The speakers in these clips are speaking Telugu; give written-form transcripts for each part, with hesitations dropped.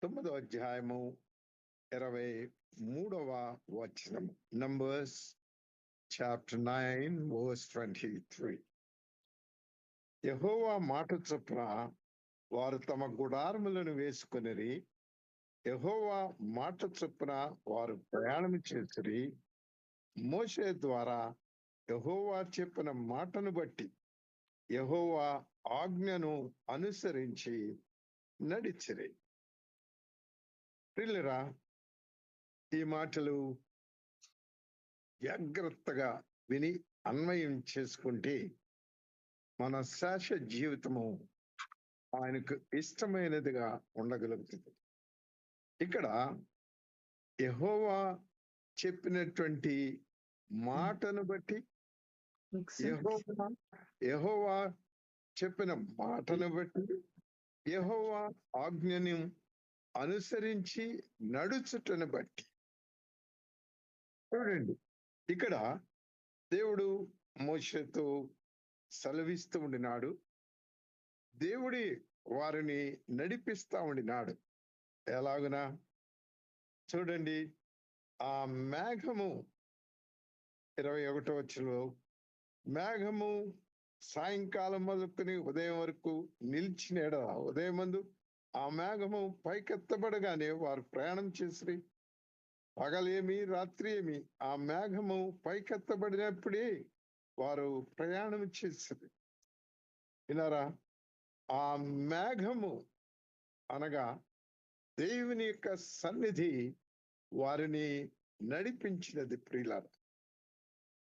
9వ అధ్యాయము 23వ వచనము. Numbers chapter 9 verse 23. యెహోవా మాట చొప్పున వారు తమ గుడారములను వేసుకొనిరి. యెహోవా మాట చొప్పున వారు ప్రయాణం చేసిరి. మోషే ద్వారా యెహోవా చెప్పిన మాటను బట్టి యెహోవా ఆజ్ఞను అనుసరించి నడిచిరి. ప్రియులారా, ఈ మాటలు జాగ్రత్తగా విని అన్వయం చేసుకుంటే మన శాశ్వత జీవితము ఆయనకు ఇష్టమైనదిగా ఉండగలుగుతుంది. ఇక్కడ యెహోవా చెప్పినటువంటి మాటను బట్టి యెహోవా చెప్పిన మాటను బట్టి యెహోవా ఆజ్ఞను అనుసరించి నడుచుటను బట్టి. చూడండి, ఇక్కడ దేవుడు మోషేతో సెలవిస్తూ ఉండినాడు. దేవుడి వారిని నడిపిస్తా ఉండినాడు. ఎలాగునా చూడండి, ఆ మేఘము 21వ వచనంలో మేఘము సాయంకాలం మొదలుకొని ఉదయం వరకు నిలిచిన ఉదయం ముందు ఆ మేఘము పైకెత్తబడగానే వారు ప్రయాణం చేసి పగలేమి రాత్రి ఏమి ఆ మేఘము పైకెత్తబడినప్పుడే వారు ప్రయాణం చేసింది. వినారా, ఆ మేఘము అనగా దేవుని యొక్క సన్నిధి వారిని నడిపించినది. ప్రియులారా,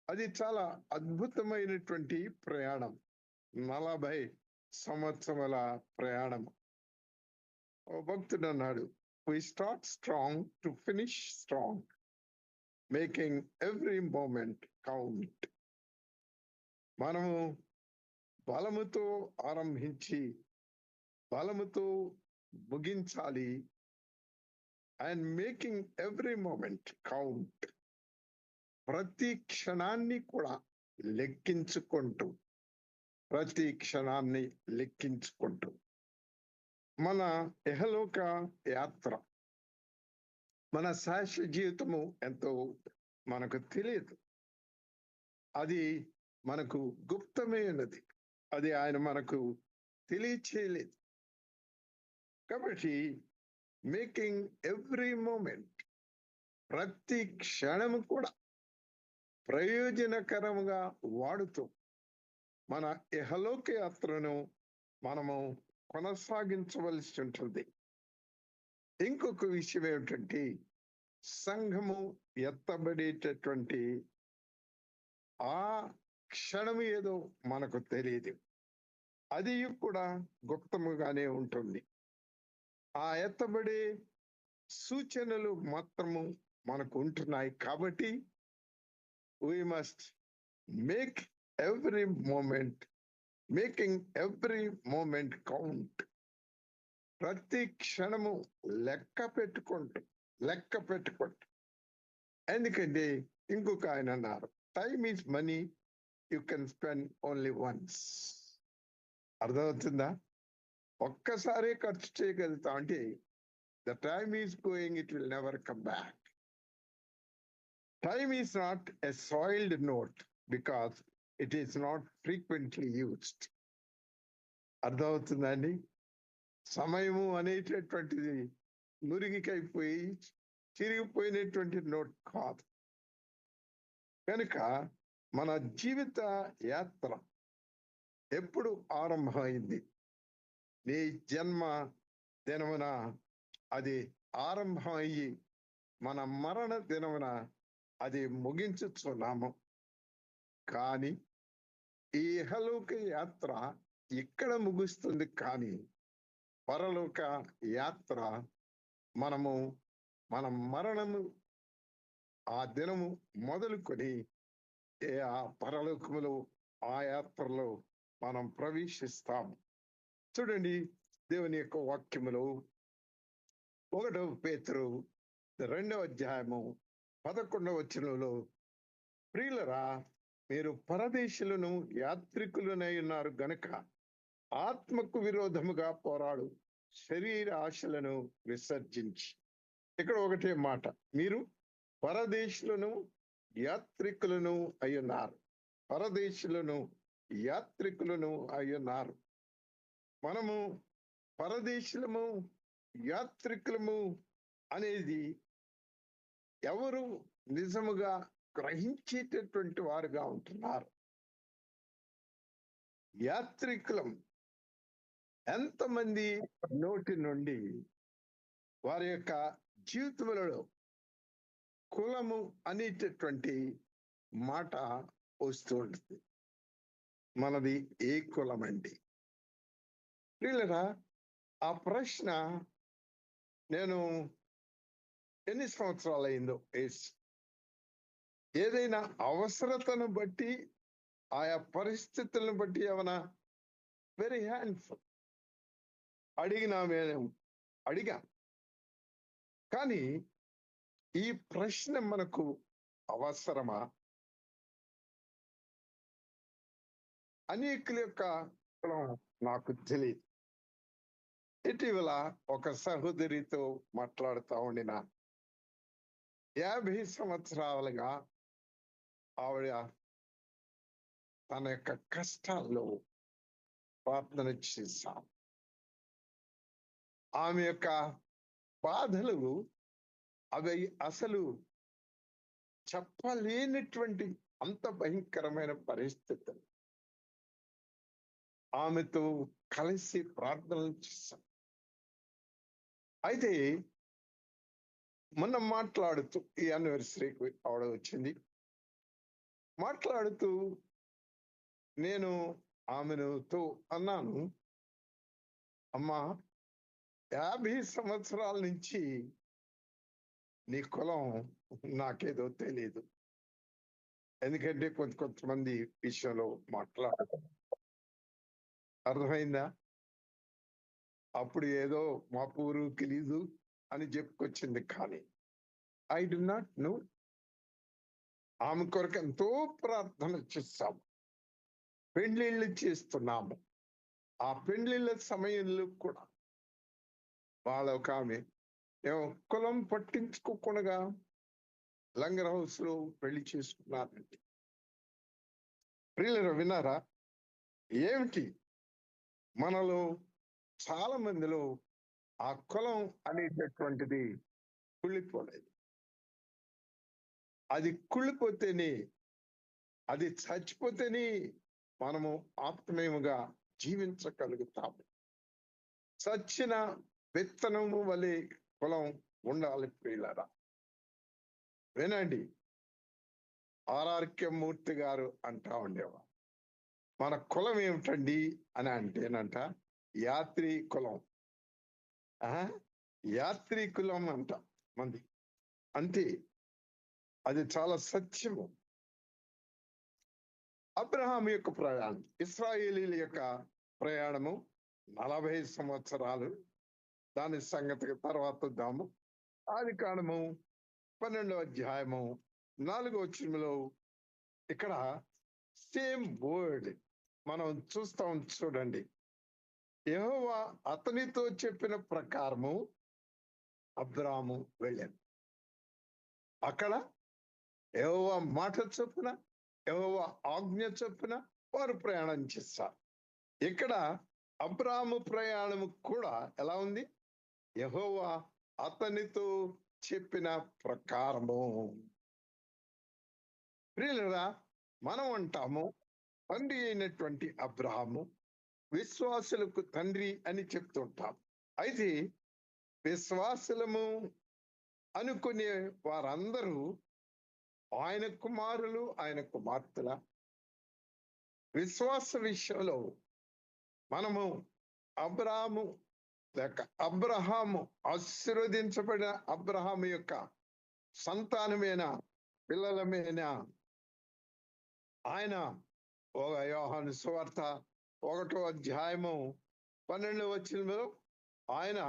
అది చాలా అద్భుతమైనటువంటి ప్రయాణం. 40 సంవత్సరాల ప్రయాణం. ఓ భక్తుడు అన్నాడు, we start strong to finish strong, making every moment count. మనము బలముతో ఆరంభించి బలముతో ముగించాలి. And making every moment count, ప్రతి క్షణాన్ని కూడా లెక్కించుకుంటూ ప్రతి క్షణాన్ని లెక్కించుకుంటూ మన ఇహలోక యాత్ర, మన శాశ్వత జీవితము ఎంతో మనకు తెలియదు. అది మనకు గుప్తమైనది. అది ఆయన మనకు తెలియచేయలేదు. కాబట్టి మేకింగ్ ఎవ్రీ మూమెంట్, ప్రతి క్షణము కూడా ప్రయోజనకరముగా వాడుతూ మన ఇహలోక యాత్రను మనము కొనసాగించవలసి ఉంటుంది. ఇంకొక విషయం ఏమిటంటే, సంఘము ఎత్తబడేటటువంటి ఆ క్షణము ఏదో మనకు తెలియదు. అది కూడా గుప్తముగానే ఉంటుంది. ఆ ఎత్తబడే సూచనలు మాత్రము మనకు ఉంటున్నాయి. కాబట్టి we must make every moment, making every moment count. ప్రతి క్షణము లెక్క పెట్టుకుంటూ. ఎందుకంటే ఇంకొక ఆయన అన్నారు, time is money, you can spend only once. అర్థమవుతుందా? ఒక్కసారే ఖర్చు చేయగలుగుతా అంటే the time is going, it will never come back. Time is not a soiled note because it is not frequently used. అర్థమవుతుందండి? సమయము అనేటటువంటిది మురిగికైపోయి చిరిగిపోయినటువంటి నోట్ కాదు. కనుక మన జీవిత యాత్ర ఎప్పుడు ఆరంభమైంది? నీ జన్మ దినమున అది ఆరంభమయ్యి మన మరణ దినమున అది ముగించుచున్నాము. కానీ ఈ ఇహలోక యాత్ర ఇక్కడ ముగుస్తుంది. కానీ పరలోక యాత్ర మన మరణము ఆ దినము మొదలుకొని ఆ పరలోకములో ఆ యాత్రలో మనం ప్రవేశిస్తాము. చూడండి, దేవుని యొక్క వాక్యములో 1 పేతురు 2వ అధ్యాయము 11వ వచనంలో, ప్రియులరా, మీరు పరదేశులను యాత్రికులనై ఉన్నారు గనుక ఆత్మకు విరోధముగా పోరాడు శరీర ఆశలను విసర్జించి. ఇక్కడ ఒకటే మాట, మీరు పరదేశులను యాత్రికులను అయ్యున్నారు. పరదేశులను యాత్రికులను అయ్యున్నారు. మనము పరదేశులము యాత్రికులము అనేది ఎవరు నిజముగా గ్రహించేటటువంటి వారుగా ఉంటున్నారు. యాత్రికులం ఎంతమంది నోటి నుండి వారి యొక్క జీవితములలో కులము అనేటటువంటి మాట వస్తూ ఉంటుంది. మనది ఏ కులం అండి? వీళ్ళరా ఆ ప్రశ్న నేను ఎన్ని సంవత్సరాలు అయిందో వేసి, ఏదైనా అవసరతను బట్టి ఆయా పరిస్థితులను బట్టి ఏమైనా వెరీ హ్యాండ్ఫుల్ అడిగా. కానీ ఈ ప్రశ్న మనకు అవసరమా? అనేకుల యొక్క నాకు తెలియదు. ఇటీవల ఒక సహోదరితో మాట్లాడుతూ ఉండిన 50 సంవత్సరాలుగా ఆవిడ తన యొక్క కష్టాల్లో ప్రార్థన చేశాం. ఆమె యొక్క బాధలు అవి అసలు చెప్పలేనటువంటి అంత భయంకరమైన పరిస్థితులు. ఆమెతో కలిసి ప్రార్థనలు చేశాం. అయితే మొన్న మాట్లాడుతూ, ఈ యానివర్సరీకి ఆవిడ వచ్చింది, మాట్లాడుతూ నేను ఆమెతో అన్నాను, అమ్మా 50 సంవత్సరాల నుంచి నీ కులం నాకేదో తెలియదు. ఎందుకంటే కొంతమంది విషయంలో మాట్లాడతారు. అర్థమైందా? అప్పుడు ఏదో మా పూరు తెలీదు అని చెప్పుకొచ్చింది. కానీ ఐ డు నాట్ నో. ఆమె కొరకు ఎంతో ప్రార్థన చేస్తాము, పెండ్లిళ్ళు చేస్తున్నాము. ఆ పెండ్లిళ్ళ సమయంలో కూడా వాళ్ళ ఒక ఆమె కులం పట్టించుకోకుండా లంగర్ హౌస్ లో పెళ్లి చేసుకున్నారండి. ప్రియులు విన్నారా? ఏమిటి మనలో చాలా మందిలో ఆ కులం అనేటటువంటిది కుళ్ళిపోలేదు. అది కుళ్ళిపోతేనే, అది చచ్చిపోతేనే మనము ఆత్మీయముగా జీవించగలుగుతాము. చచ్చిన విత్తనము వలె కులం ఉండాలి. ప్రియులారా వినండి, ఆర్ఆర్కే మూర్తి గారు అంటా ఉండేవారు, మన కులం ఏమిటండి అని అంటేనంట యాత్రి కులం. యాత్రి కులం అంట మంది. అంటే అది చాలా సత్యము. అబ్రహాం యొక్క ప్రయాణం, ఇశ్రాయేలీల యొక్క ప్రయాణము 40 సంవత్సరాలు. దాని సంగతి తర్వాత వద్దాము. ఆదికాండము 12వ అధ్యాయము 4వ వచనంలో ఇక్కడ సేమ్ వర్డ్ మనం చూస్తాం. చూడండి, యెహోవా అతనితో చెప్పిన ప్రకారము అబ్రాము వెళ్ళాను. అక్కడ యెహోవా మాట చొప్పున, యెహోవా ఆజ్ఞ చొప్పున వారు ప్రయాణం చేస్తారు. ఇక్కడ అబ్రాము ప్రయాణము కూడా ఎలా ఉంది? యెహోవా అతనితో చెప్పిన ప్రకారము. ప్రియులరా, మనం అంటాము తండ్రి అయినటువంటి అబ్రహాము విశ్వాసులకు తండ్రి అని చెప్తుంటాం. అయితే విశ్వాసులము అనుకునే వారందరూ ఆయన కుమారులు, ఆయన కుమార్తెల. విశ్వాస విషయంలో మనము అబ్రాము లేక అబ్రహాము ఆశీర్వదించబడిన అబ్రహాము యొక్క సంతానమైన పిల్లలమైన ఆయన యోహాను సువార్త 1వ అధ్యాయము 12వ వచనంలో ఆయన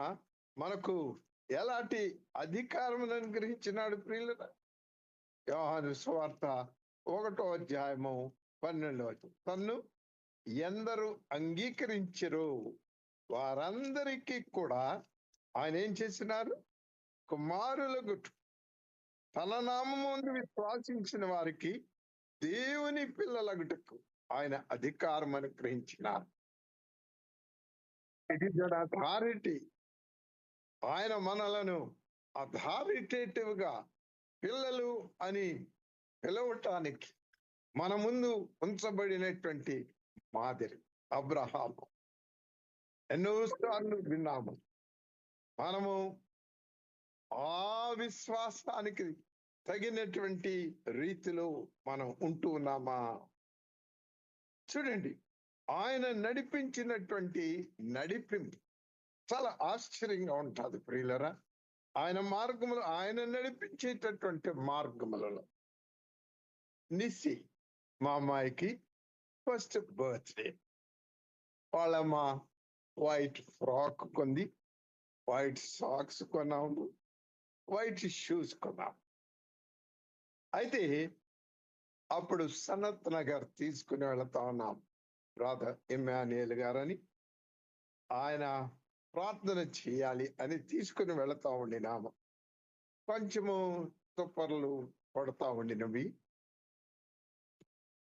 మనకు ఎలాంటి అధికారమును అనుగ్రహించినాడు? ప్రియులరా, యోహాను సువార్త 1వ అధ్యాయము 12వ వచనం, తన్ను ఎందరు అంగీకరించరు వారందరికీ కూడా ఆయన ఏం చేసినారు? కుమారులకు తన నామముందు విశ్వాసించిన వారికి దేవుని పిల్లలగుటకు ఆయన అధికారం అనుగ్రహించినారు. It is an authority. ఆయన మనలను అథారిటేటివ్ గా పిల్లలు అని పిలవటానికి మన ముందు ఉంచబడినటువంటి మాదిరి. అబ్రహాము ఎన్నోసార్లు విన్నాము. మనము ఆ విశ్వాసానికి తగినటువంటి రీతిలో మనం ఉంటూ ఉన్నామా? చూడండి, ఆయన నడిపించినటువంటి నడిపింపు చాలా ఆశ్చర్యంగా ఉంటుంది ప్రియులరా. ఆయన మార్గములు, ఆయన నడిపించేటటువంటి మార్గములలో నిసి మా అమ్మాయికి ఫస్ట్ బర్త్డే, వాళ్ళమ్మ వైట్ ఫ్రాక్ కొంది, వైట్ సాక్స్ కొన్నాము, వైట్ షూస్ కొన్నాము. అయితే అప్పుడు సనత్ నగర్ తీసుకుని వెళతా ఉన్నాం. బ్రదర్ ఇమ్మాన్యుయల్ గారని ఆయన ప్రార్థన చేయాలి అని తీసుకుని వెళతా ఉండినాము. కొంచెము తుప్పర్లు పడతా ఉండినవి.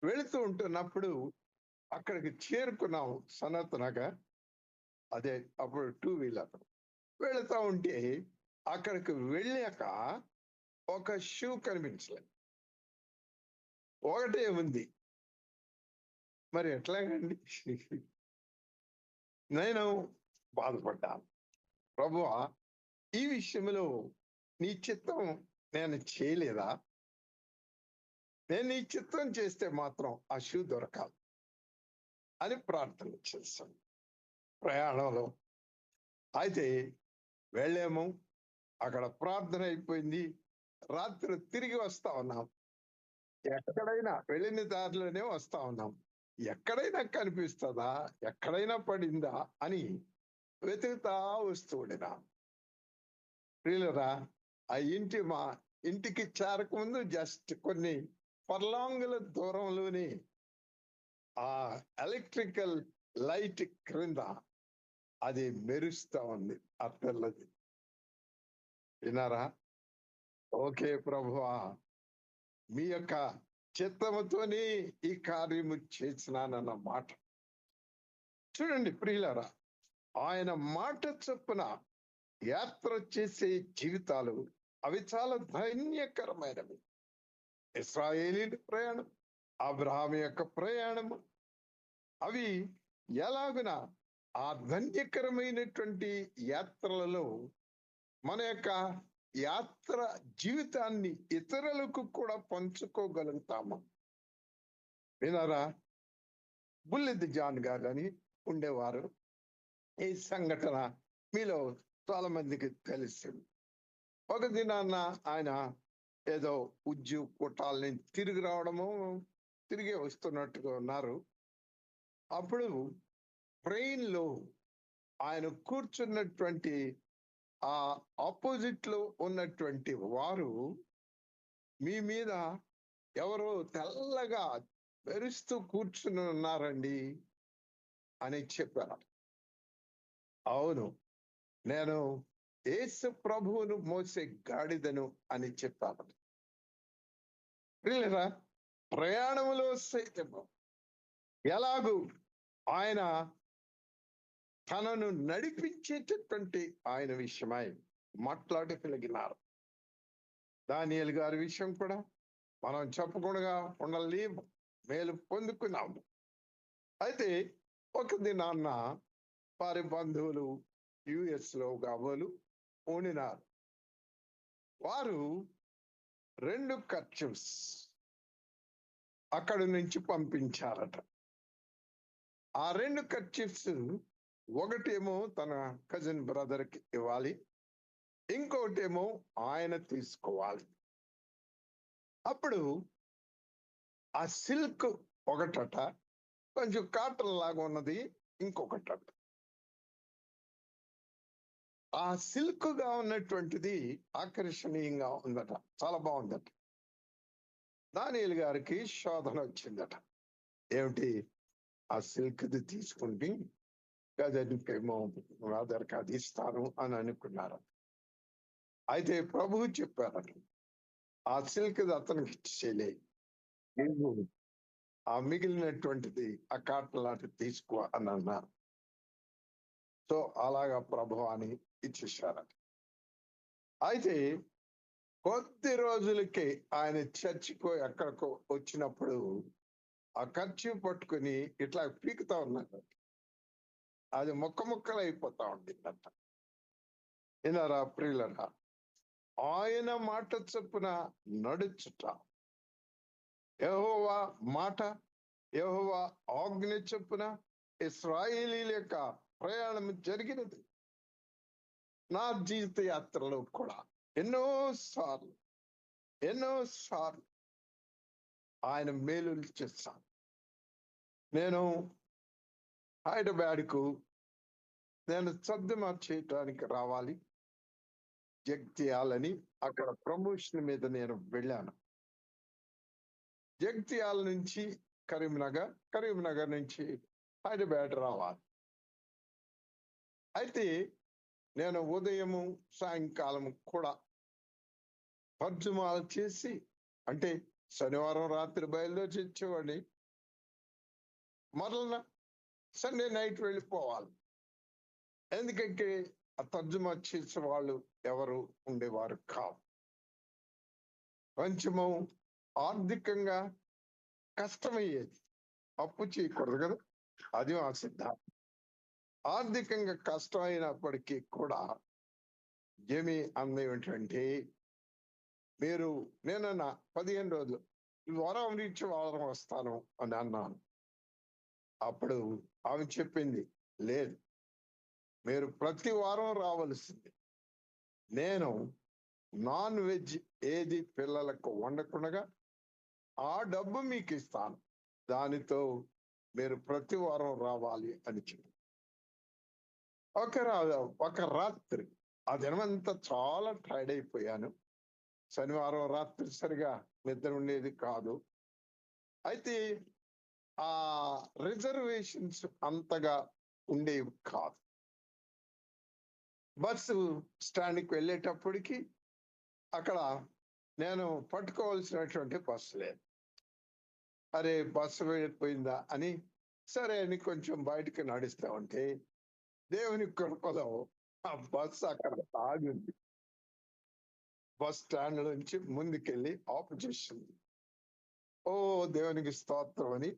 వెళుతూ ఉంటున్నప్పుడు అక్కడికి చేరుకున్నాం సనత్ నగర్. అదే అప్పుడు 2 వీలర్ వెళుతా ఉంటే అక్కడికి వెళ్ళాక ఒక షూ కనిపించలేదు, ఒకటే ఉంది. మరి ఎట్లాగండి? నేను బాధపడ్డాను. ప్రభువా, ఈ విషయంలో నీ చిత్తం నేను చేయలేదా? నేను నీ చిత్తం చేస్తే మాత్రం ఆ షూ దొరకాలి అని ప్రార్థన చేశాను ప్రయాణంలో. అయితే వెళ్ళాము, అక్కడ ప్రార్థన అయిపోయింది. రాత్రి తిరిగి వస్తా ఉన్నాం. ఎక్కడైనా వెళ్ళిన దారిలోనే వస్తా ఉన్నాం. ఎక్కడైనా కనిపిస్తుందా, ఎక్కడైనా పడిందా అని వెతుకుతా వస్తూ ఉండినా. ప్రియులరా, ఆ మా ఇంటికి చేరకముందు జస్ట్ కొన్ని పర్లాంగుల దూరంలోనే ఆ ఎలక్ట్రికల్ లైట్ క్రింద అది మెరుస్తా ఉంది, ఆ తెల్లది. విన్నారా? ఓకే ప్రభువా, మీ యొక్క చిత్తముతోనే ఈ కార్యము చేసినానన్న మాట. చూడండి ప్రియులారా, ఆయన మాట చొప్పున యాత్ర చేసే జీవితాలు అవి చాలా ధన్యకరమైనవి. ఇశ్రాయేలీయుల ప్రయాణం, అబ్రహాం యొక్క ప్రయాణము, అవి ఎలాగున ఆ ధన్యకరమైనటువంటి యాత్రలలో మన యొక్క యాత్ర జీవితాన్ని ఇతరులకు కూడా పంచుకోగలుగుతాము. వినారా? బుల్లిద్ జాన్ గారు అని ఉండేవారు. ఈ సంఘటన మీలో చాలా మందికి తెలుసు. ఒక దినాన్న ఆయన ఏదో ఉద్యోగ కూటాలని తిరిగి రావడము, తిరిగి వస్తున్నట్టుగా ఉన్నారు. అప్పుడు ట్రైన్ లో ఆయన కూర్చున్నటువంటి ఆ ఆపోజిట్ లో ఉన్నటువంటి వారు, మీ మీద ఎవరో తెల్లగా మెరుస్తూ కూర్చుని ఉన్నారండి అని చెప్పారు. అవును, నేను యేసు ప్రభువును మోసే గాడిదను అని చెప్పాను. ప్రయాణములో సైతము ఎలాగూ ఆయన తనను నడిపించేటటువంటి ఆయన విషయమై మాట్లాడగలిగినారు. దానియేలు గారి విషయం కూడా మనం చెప్పకుండా ఉండలేము, మేలు పొందుకున్నాము. అయితే ఒక దినాన్న వారి బంధువులు US లో కాబోలు ఉండినారు. వారు 2 కర్చీఫ్స్ అక్కడి నుంచి పంపించారట. ఆ 2 కర్చీఫ్స్ ఒకటేమో తన కజిన్ బ్రదర్ కి ఇవ్వాలి, ఇంకోటేమో ఆయన తీసుకోవాలి. అప్పుడు ఆ సిల్క్ ఒకటట, కొంచెం కాటన్ లాగా ఉన్నది ఇంకొకటట. ఆ సిల్క్ గా ఉన్నటువంటిది ఆకర్షణీయంగా ఉందట, చాలా బాగుందట. దానియేలు గారికి శోధన వచ్చిందట. ఏమిటి? ఆ సిల్క్ది తీసుకుంటే గజనికేమో ఆధార్ కార్డు ఇస్తాను అని అనుకున్నారు. అయితే ప్రభువు చెప్పారు, ఆ సిల్క్ అతనికి ఇచ్చేలే, నువ్వు ఆ మిగిలినటువంటిది ఆ కాటన్ లాంటి తీసుకో అని అన్నారు. సో అలాగా ప్రభు అని ఇచ్చేసారు. అయితే కొద్ది రోజులకి ఆయన చర్చికో ఎక్కడికో వచ్చినప్పుడు ఆ ఖర్చు పట్టుకుని ఇట్లా పీకుతా ఉన్నారు. అది ముక్కలు అయిపోతా ఉండిందంట. విన్నారా ప్రియులరా? ఆయన మాట చొప్పున నడుచుట, యెహోవా మాట, యెహోవా ఆజ్ఞ చొప్పున ఇశ్రాయేలీల యొక్క ప్రయాణం జరిగినది. నా జీవిత యాత్రలో కూడా ఎన్నోసార్లు ఆయన మేలులు చేస్తాను. నేను హైదరాబాద్కు నేను సర్దుమా చేయటానికి రావాలి, జగిత్యాలని. అక్కడ ప్రమోషన్ మీద నేను వెళ్ళాను. జగిత్యాల నుంచి కరీంనగర్ నుంచి హైదరాబాద్ రావాలి. అయితే నేను ఉదయము సాయంకాలం కూడా తర్జుమాలు చేసి, అంటే శనివారం రాత్రి బయలుదేరి వచ్చేవాడిని, మరల సండే నైట్ వెళ్ళిపోవాలి. ఎందుకంటే ఆ తర్జుమా చేసే వాళ్ళు ఎవరు ఉండేవారు కాదు. కొంచెము ఆర్థికంగా కష్టమయ్యేది. అప్పు చేయకూడదు కదా, అది ఆ సిద్ధాంతం. ఆర్థికంగా కష్టం అయినప్పటికీ కూడా ఏమి అందేమిటంటే, మీరు నేనన్నా 15 రోజులు వారం నుంచి వారం వస్తాను అని అన్నాను. అప్పుడు ఆమె చెప్పింది, లేదు, మీరు ప్రతి వారం రావలసింది. నేను నాన్ వెజ్ ఏది పిల్లలకు వండకుండా ఆ డబ్బు మీకు ఇస్తాను, దానితో మీరు ప్రతి వారం రావాలి అని చెప్పి. ఒక రాత్రి ఆ దినమంతా చాలా టైర్డ్ అయిపోయాను. శనివారం రాత్రి సరిగా నిద్ర ఉండేది కాదు. అయితే ఆ రిజర్వేషన్స్ అంతగా ఉండేవి కాదు. బస్సు స్టాండ్కి వెళ్ళేటప్పటికి అక్కడ నేను పట్టుకోవాల్సినటువంటి బస్సు లేదు. అరే, బస్సు వెళ్ళిపోయిందా అని సరే అని కొంచెం బయటకు నడుస్తా ఉంటే దేవుని కృపలో ఆ బస్సు అక్కడ ఆగింది. బస్ స్టాండ్ నుంచి ముందుకెళ్ళి ఆఫ్ చేసింది. ఓ దేవునికి స్తోత్రం అని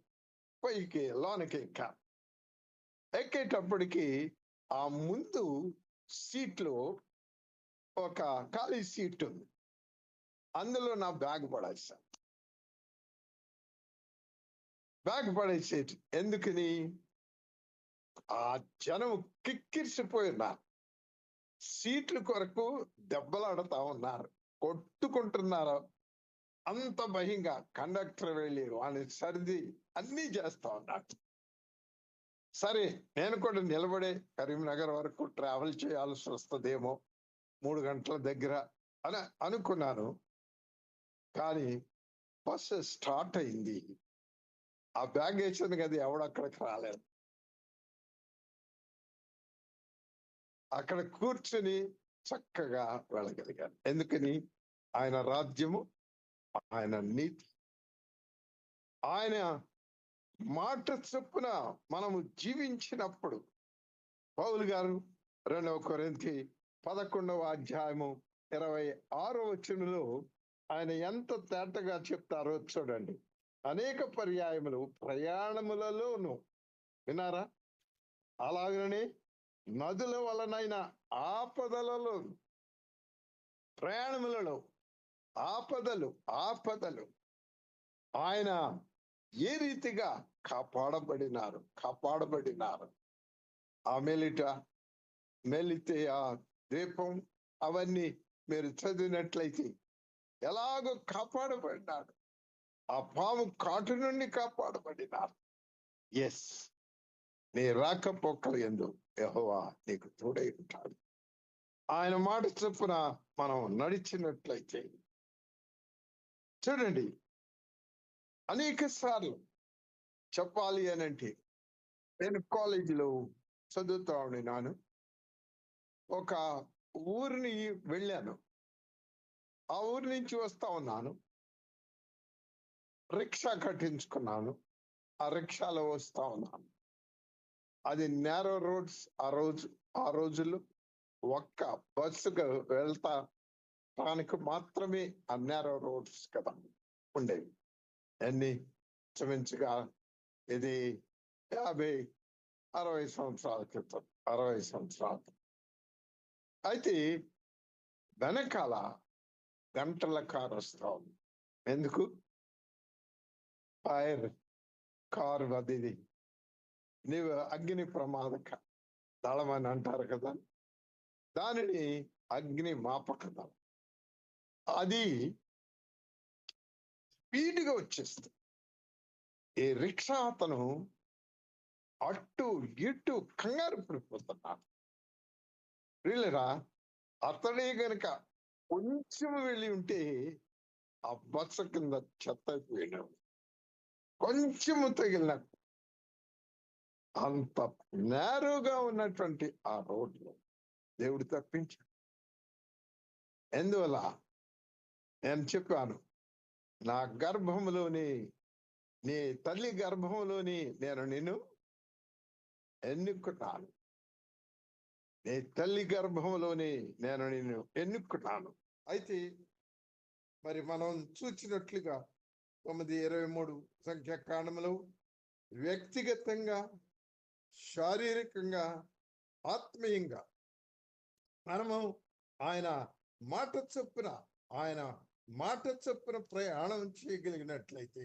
పైకి లోనకి ఎక్కేటప్పటికి ఆ ముందు సీట్లో ఒక ఖాళీ సీట్ ఉంది. అందులో నా బ్యాగ్ పడేసాను. బ్యాగ్ పడేసేది ఎందుకని? ఆ జనం కిక్కిరిసిపోయినారు. సీట్ల కొరకు దెబ్బలాడుతా ఉన్నారు, కొట్టుకుంటున్నారు. అంత భయంగా కండక్టర్ వెళ్ళి వాళ్ళని సర్ది అన్నీ చేస్తా ఉన్నాడు. సరే, నేను కూడా నిలబడే కరీంనగర్ వరకు ట్రావెల్ చేయాల్సి వస్తుందేమో 3 గంటల దగ్గర అని అనుకున్నాను. కానీ బస్సు స్టార్ట్ అయింది. ఆ బ్యాగ్ వేసింది కదా, ఎవడక్కడికి రాలేదు. అక్కడ కూర్చుని చక్కగా వెళ్ళగలిగాను. ఎందుకని? ఆయన రాజ్యము, ఆయన నీతి, ఆయన మాట చొప్పున మనము జీవించినప్పుడు. పౌలు గారు 2వ కొరింథీ 11వ అధ్యాయము 26వ వచనంలో ఆయన ఎంత తేటగా చెప్తారో చూడండి. అనేక పర్యాయములు ప్రయాణములలోను, విన్నారా? అలాగనే నదుల వలనైన ఆపదలలో, ప్రయాణములలో ఆపదలు ఆయన ఏ రీతిగా కాపాడబడినారు. ఆ మెలితే ఆ ద్వీపం అవన్నీ మీరు చదివినట్లయితే ఎలాగో కాపాడబడినాడు. ఆ పాము కాటు నుండి కాపాడబడినారు. ఎస్, నీ రాకపోకలు యందు యెహోవా నీకు తోడై ఉంటాడు. ఆయన మాట చొప్పున మనం నడిచినట్లయితే చూడండి, అనేక సార్లు చెప్పాలి అనంటే, నేను కాలేజీలో చదువుతా ఉన్నాను. ఒక ఊరిని వెళ్ళాను. ఆ ఊరి నుంచి వస్తా ఉన్నాను. రిక్షా కట్టించుకున్నాను. ఆ రిక్షాలో వస్తా ఉన్నాను. అది నేరో రోడ్స్. ఆ రోజుల్లో ఒక్క బస్సుకు వెళ్తానికి మాత్రమే ఆ నేరో రోడ్స్ కదా ఉండేవి. ఎన్ని చుమించుగా ఇది 50-60 సంవత్సరాల క్రితం. 60 సంవత్సరాల క్రితం. అయితే వెనకాల గంటల కారు వస్తా ఉంది. ఎందుకు? ఫైర్ కారు అది నీవు అగ్ని ప్రమాదక దళం అని అంటారు కదా, దానిని అగ్ని మాపక దళం. అది స్పీడ్గా వచ్చేస్తుంది. ఈ రిక్షా అతను అటు ఇటు కంగారు పడిపోతున్నాడు. వీళ్ళరా అతడే గనక కొంచెం వెళ్ళి ఉంటే ఆ బస్సు కింద చెత్త అయిపోయినాడు. కొంచెము తగిలిన అంత నేరుగా ఉన్నటువంటి ఆ రోడ్లు దేవుడు తప్పించాడు. ఎందువల్ల నేను చెప్పాను, నా గర్భంలోని నీ తల్లి గర్భంలోని నేను నిన్ను ఎన్నుకున్నాను. నీ తల్లి గర్భంలోని నేను నిన్ను ఎన్నుకున్నాను. అయితే మరి మనం చూసినట్లుగా 9:23 సంఖ్యాకాండంలో వ్యక్తిగతంగా, శారీరకంగా, ఆత్మీయంగా మనము ఆయన మాట చొప్పున ప్రయాణం చేయగలిగినట్లయితే,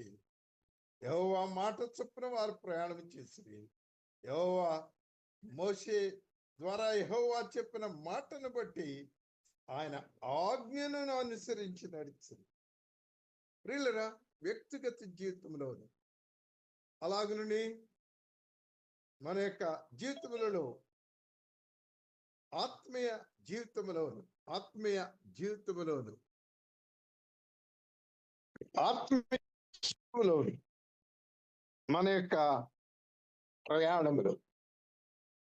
యెహోవా మాట చొప్పున వారు ప్రయాణం చేసిరి. యెహోవా మోషే ద్వారా యెహోవా చెప్పిన మాటను బట్టి ఆయన ఆజ్ఞను అనుసరించి నడిచింది. ప్రియులరా, వ్యక్తిగత జీవితంలోను అలాగనే మన యొక్క జీవితములలో ఆత్మీయ జీవితములోను మన యొక్క ప్రయాణములు,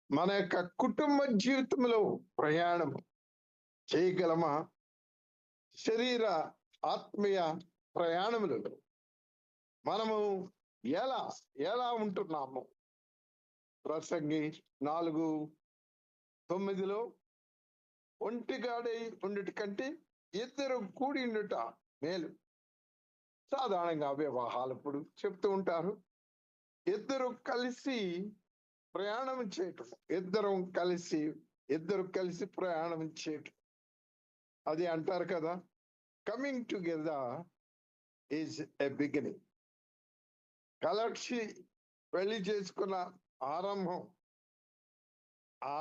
మన యొక్క కుటుంబ జీవితంలో ప్రయాణము చేయగలమా? శరీర ఆత్మీయ ప్రయాణములలో మనము ఎలా ఉంటున్నాము? ప్రసంగి 4:9 ఒంటిగాడై ఉండుట కంటే ఇద్దరు కూడి ఉండుట మేలు. సాధారణంగా వివాహాలప్పుడు చెప్తూ ఉంటారు, ఇద్దరు కలిసి ప్రయాణం చేయటం, ఇద్దరు కలిసి ప్రయాణం చేయటం అది అంటారు కదా, coming together is a beginning. కలిసి పెళ్లి చేసుకున్న ఆరంభం, ఆ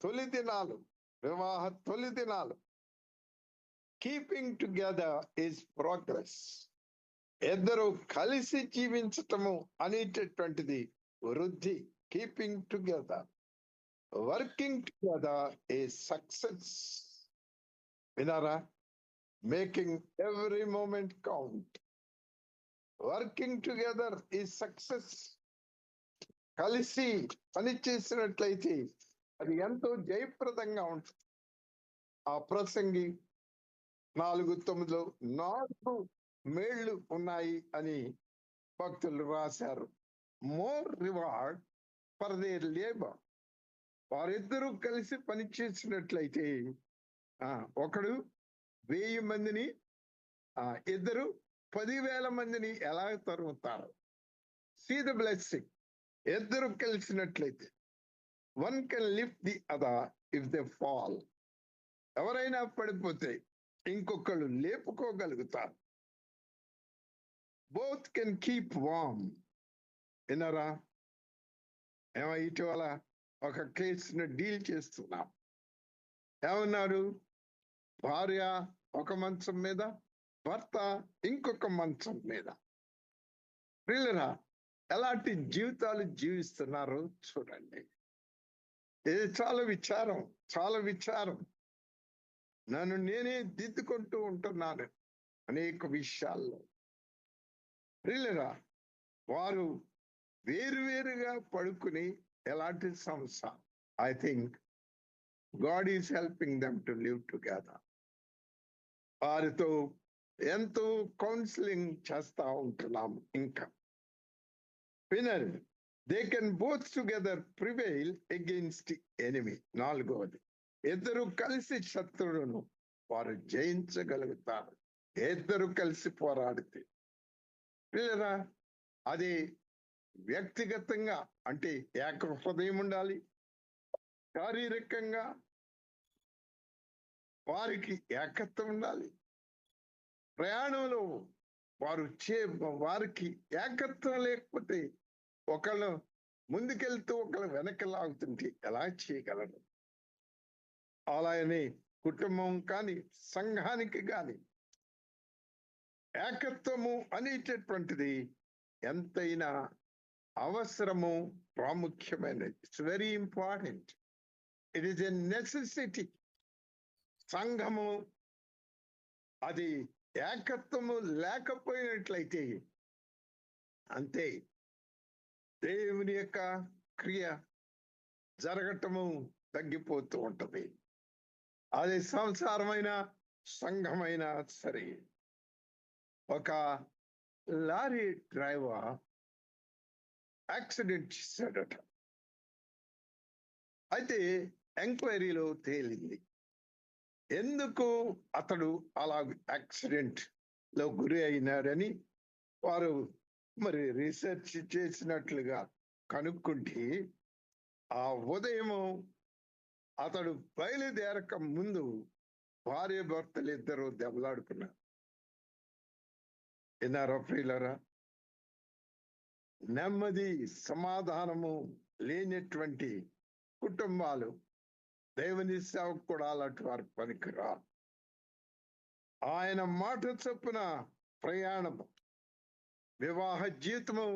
తొలి దినాలు, వివాహ తొలి దినాలు. Keeping together is progress. ఇద్దరు కలిసి జీవించటము అనేటటువంటిది వృద్ధి. Keeping together, working together is success. వినారా? Making every moment count. Working together is success. కలిసి పని చేసినట్లయితే అది ఎంతో జయప్రదంగా ఉంటుంది. ఆ ప్రసంగి 4:9 4 మేళ్లు ఉన్నాయి అని భక్తులు రాశారు. More reward for their labour. వారిద్దరూ కలిసి పని చేసినట్లయితే ఒకడు 1000 మందిని, ఇద్దరు 10,000 మందిని ఎలా తరుగుతారు? See the blessing. ఇద్దరు కలిసినట్లయితే one can lift the other if they fall. ఎవరైనా పడిపోతే ఇంకొకళ్ళు లేపుకోగలుగుతారు. Both can keep warm. వినరా? ఇటీవల ఒక కేసును డీల్ చేస్తున్నాం. ఏమన్నారు? భార్య ఒక మంచం మీద, భర్త ఇంకొక మంచం మీద. ప్రియులరా, ఎలాంటి జీవితాలు జీవిస్తున్నారు చూడండి. ఇది చాలా విచారం. నన్ను నేనే దిద్దుకుంటూ ఉంటున్నాను అనేక విషయాల్లో. ప్రియులరా, వారు వేరువేరుగా పడుకుని ఎలాంటి సంసారం, I think God is helping them to live together. వారితో ఎంతో కౌన్సిలింగ్ చేస్తా ఉంటున్నాము. ఇంకా వినరు, they can both together prevail against enemy. నాలుగవది, ఇద్దరు కలిసి శత్రువులను వారు జయించగలుగుతారు. ఇద్దరు కలిసి పోరాడితే. పిల్లరా, అది వ్యక్తిగతంగా అంటే ఏక హృదయం ఉండాలి. శారీరకంగా వారికి ఏకత్వం ఉండాలి. ప్రయాణంలో వారికి ఏకత్వం లేకపోతే ఒకళ్ళు ముందుకెళ్తూ ఒకళ్ళు వెనక్కి లాగుతుంటే ఎలా చేయగలరు? అలానే కుటుంబం కానీ సంఘానికి కానీ ఏకత్వము అనేటటువంటిది ఎంతైనా అవసరము, ప్రాముఖ్యమైనది. It's very important. It is a necessity. సంఘము అది ఏకత్వము లేకపోయినట్లయితే అంతే, దేవుని యొక్క క్రియ జరగటము తగ్గిపోతూ ఉంటది. అది సంసారమైన సంఘమైనా సరే. ఒక లారీ డ్రైవర్ యాక్సిడెంట్ చేశాడట. అయితే ఎంక్వైరీలో తేలింది ఎందుకు అతడు అలా యాక్సిడెంట్ లో గురి అయినాడని. వారు మరి రీసెర్చ్ చేసినట్లుగా కనుక్కుంటే ఆ ఉదయము అతడు బయలుదేరక ముందు భార్య భర్తలు ఇద్దరు దెబ్బలాడుకున్నారు. విన్నారా ప్రియులరా? నెమ్మది సమాధానము లేనటువంటి కుటుంబాలు దేవుని సేవకు కూడా అలాంటి వారి పనికిరా. ఆయన మాట చొప్పున ప్రయాణము, వివాహ జీవితము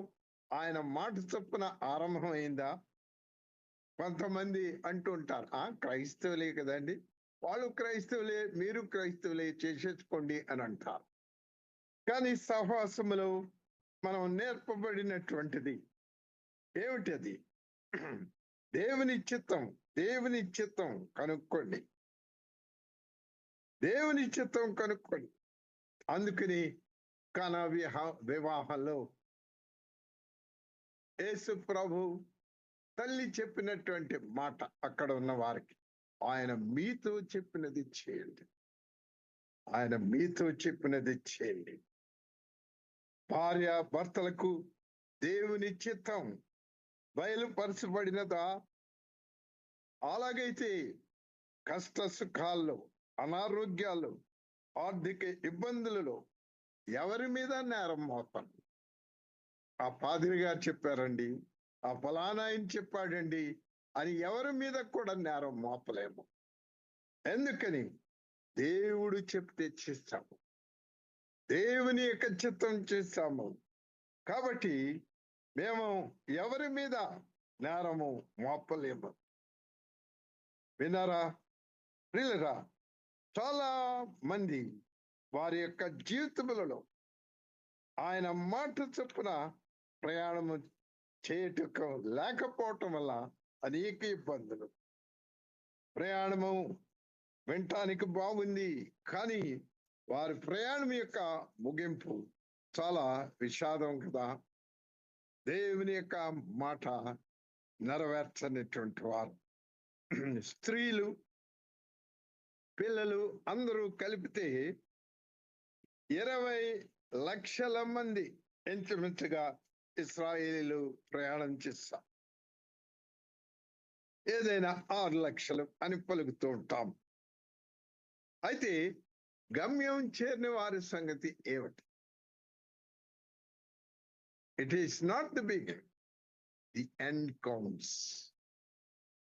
ఆయన మాట చొప్పున ఆరంభమైందా? కొంతమంది అంటుంటారు, క్రైస్తవులే కదండి, వాళ్ళు క్రైస్తవులే, మీరు క్రైస్తవులే, చేసేసుకోండి అని అంటారు. కానీ సహవాసములో మనం నేర్పబడినటువంటిది ఏమిటది? దేవుని చిత్తం, దేవుని చిత్తం కనుక్కోండి, దేవుని చిత్తం కనుక్కోండి. అందుకని కానా వివాహంలో యేసు ప్రభు తల్లి చెప్పినటువంటి మాట అక్కడ ఉన్న వారికి, ఆయన మీతో చెప్పినది చేయండి, ఆయన మీతో చెప్పినది చేయండి. భార్య భర్తలకు దేవుని చిత్తం బయలుపరచబడినదా? అలాగైతే కష్ట సుఖాల్లో, అనారోగ్యాలు, ఆర్థిక ఇబ్బందులలో ఎవరి మీద నేరం మోపను? ఆ పాదిరి గారు చెప్పారండి, ఆ ఫలానా ఆయన చెప్పాడండి అని ఎవరి మీద కూడా నేరం మోపలేము. ఎందుకని? దేవుడు చెప్తే చేస్తాము, దేవుని యొక్క చిత్తం చేస్తాము. కాబట్టి మేము ఎవరి మీద నేరము మోపలేము. విన్నారా ప్రియులరా? చాలా మంది వారి యొక్క జీవితములలో ఆయన మాట చొప్పున ప్రయాణము చేయటకు లేకపోవటం వల్ల అనేక ఇబ్బందులు. ప్రయాణము వినటానికి బాగుంది, కానీ వారి ప్రయాణం యొక్క ముగింపు చాలా విషాదం కదా. దేవుని యొక్క మాట నెరవేర్చనటువంటి వారు, స్త్రీలు, పిల్లలు అందరూ కలిపితే 20 లక్షల మంది ఇంచుమించుగా ఇశ్రాయేలీలు ప్రయాణం చేస్తారు. ఏదైనా 6 లక్షలు అని పలుకుతూ ఉంటాం. అయితే గమ్యం చేరిన వారి సంగతి ఏమిటి? It is not the beginning, the end counts.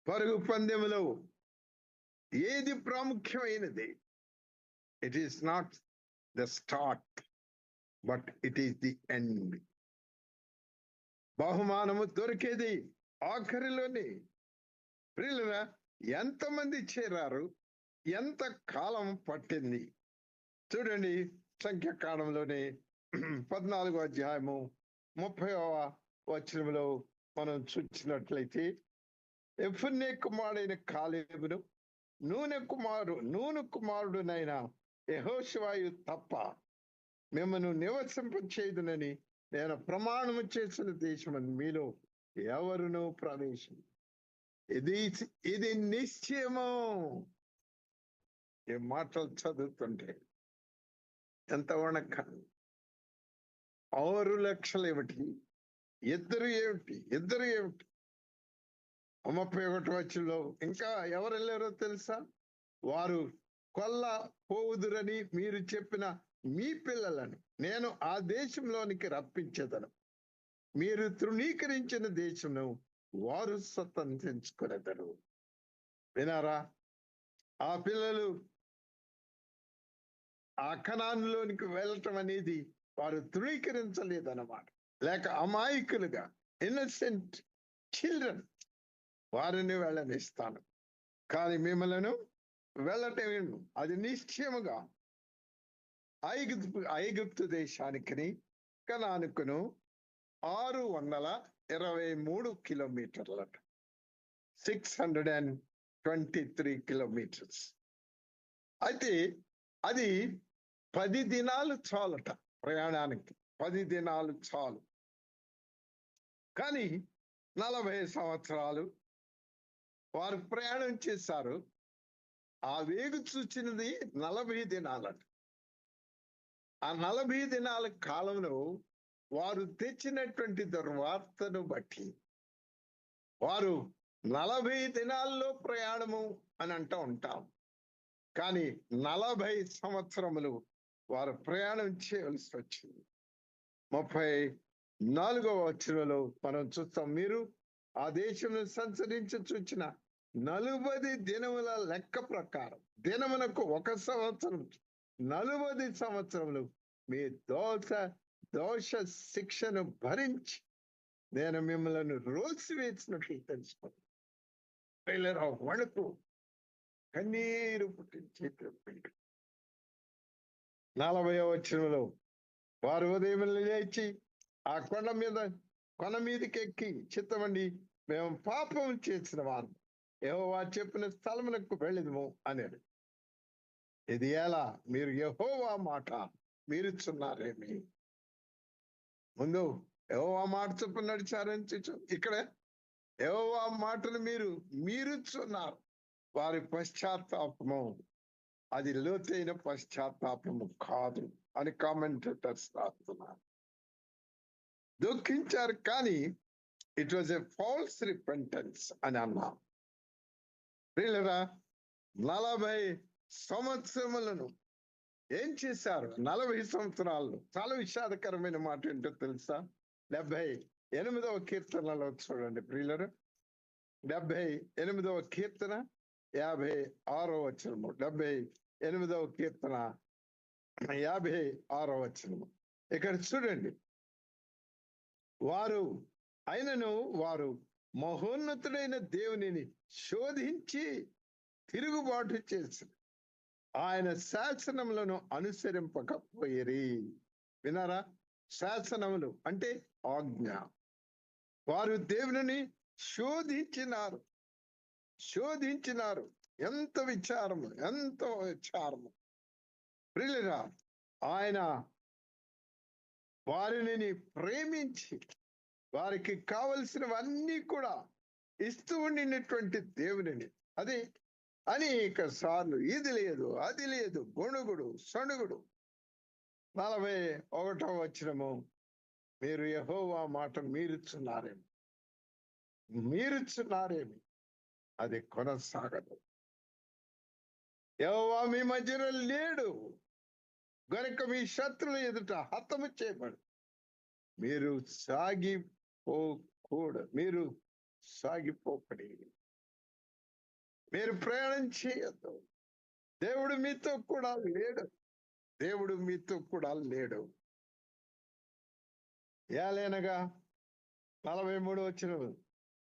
పరుగు పందెములో ఏది ప్రాముఖ్యమైనది? It is not the start, but it is the end. బహుమానము దొరికేది ఆఖరిలోనే. ప్రియులరా, ఎంతమంది చేరారు, ఎంత కాలం పట్టింది? చూడండి, సంఖ్యాకాండంలోనే 14వ అధ్యాయము 30వ వచనంలో మనం చూసినట్లయితే, యెఫున్నె కుమారుడైన కాలేబును, నూను కుమారుడునైన యెహోషువయు తప్ప మిమ్మల్ని నివసింపచేయుదునని నేను ప్రమాణము చేసిన దేశమని మీలో ఎవరునూ ప్రవేశం. ఇది నిశ్చయము. ఈ మాటలు చదువుతుంటే ఎంత వణక. 6 లక్షలు ఏమిటి, ఇద్దరు ఏమిటి 31 వచ్చంలో ఇంకా ఎవరు వెళ్ళారో తెలుసా? వారు కొల్ల పోవుదురని మీరు చెప్పిన మీ పిల్లలను నేను ఆ దేశంలోనికి రప్పించేదను. మీరు తృణీకరించిన దేశంను వారు స్వతంత్రించుకునేదరు. వినారా? ఆ పిల్లలు ఆ కనానులోనికి వెళ్ళటం అనేది వారు తృణీకరించలేదన్నమాట. లేక అమాయకులుగా ఇన్నోసెంట్ చిల్డ్రన్ వారిని వెళ్ళనిస్తాను, కానీ మిమ్మలను వెళ్ళటం అది నిశ్చయముగా ఐగుప్తు దేశానికి కనానుకును 623 కిలోమీటర్లట. 623 కిలోమీటర్స్. అయితే అది 10 దినాలు చాలట ప్రయాణానికి. 10 దినాలు చాలు. కానీ 40 సంవత్సరాలు వారు ప్రయాణం చేశారు. ఆ వేగు చూచినది 40 దినాలట. ఆ 40 దినాల కాలంలో వారు తెచ్చినటువంటి దుర్వార్తను బట్టి వారు 40 దినాల్లో ప్రయాణము అని అంటూ ఉంటాం. కానీ 40 సంవత్సరములు వారు ప్రయాణం చేయవలసి వచ్చింది. 34వ వచనంలో మనం చూస్తాం, మీరు ఆ దేశంలో సంచరించి చూచిన 40 దినముల లెక్క ప్రకారం దినమునకు 1 సంవత్సరం 40 సంవత్సరములు మీ దోష శిక్షను భరించి నేను మిమ్మల్ని రోసివేసినట్లు తెలుసుకోండి. వణుకు కన్నీరు పుట్టించి 40వ వచనంలో వారు ఉదయం లేచి ఆ కొండ మీదకి ఎక్కి చిత్తమండి మేము పాపం చేసిన వారు యెహోవా చెప్పిన స్థలమునకు వెళ్ళిదము అన్నాడు. ఇది ఎలా? మీరు యెహోవా మాట మీరుచున్నారేమి? ముందు యెహోవా మాట చొప్పున నడిచారని ఇక్కడ యెహోవా మాటను మీరుచున్నారు. వారి పశ్చాత్తాపము అది లోతైన పశ్చాత్తాపము కాదు అని కామెంటేటర్స్ రాస్తున్నారు. దుఃఖించారు, కానీ it was a false repentance అని అన్నాం. 40 సంవత్సరములను ఏం చేశారు? 40 సంవత్సరాల్లో చాలా విషాదకరమైన మాట ఏంటో తెలుసా? 78వ కీర్తనలో చూడండి ప్రియులరు. 78వ కీర్తన 56వ వచనము. 78వ కీర్తన 56వ వచనము. ఇక్కడ చూడండి, వారు మహోన్నతుడైన దేవునిని శోధించి తిరుగుబాటు చేసి ఆయన శాసనములను అనుసరింపకపోయిరి. వినారా? శాసనములు అంటే ఆజ్ఞ. వారు దేవుని శోధించినారు. ఎంత విచారము ప్రియులారా! ఆయన వారిని ప్రేమించి వారికి కావలసినవన్నీ కూడా ఇస్తూ ఉండినటువంటి దేవుని అది అనేక సార్లు ఇది లేదు అది లేదు గొణుగుడు సణుగుడు. 41వ వచనము, మీరు యెహోవా మాట మీరుచున్నారేమి అది కొనసాగదు. యెహోవా మీ మధ్యలో లేడు గనుక మీ శత్రుల ఎదుట హతము చేయబడు. మీరు సాగిపోకడి, మీరు ప్రయాణం చేయొద్దు. దేవుడు మీతో కూడా లేడు. ఏలైనగా 43 వచనం,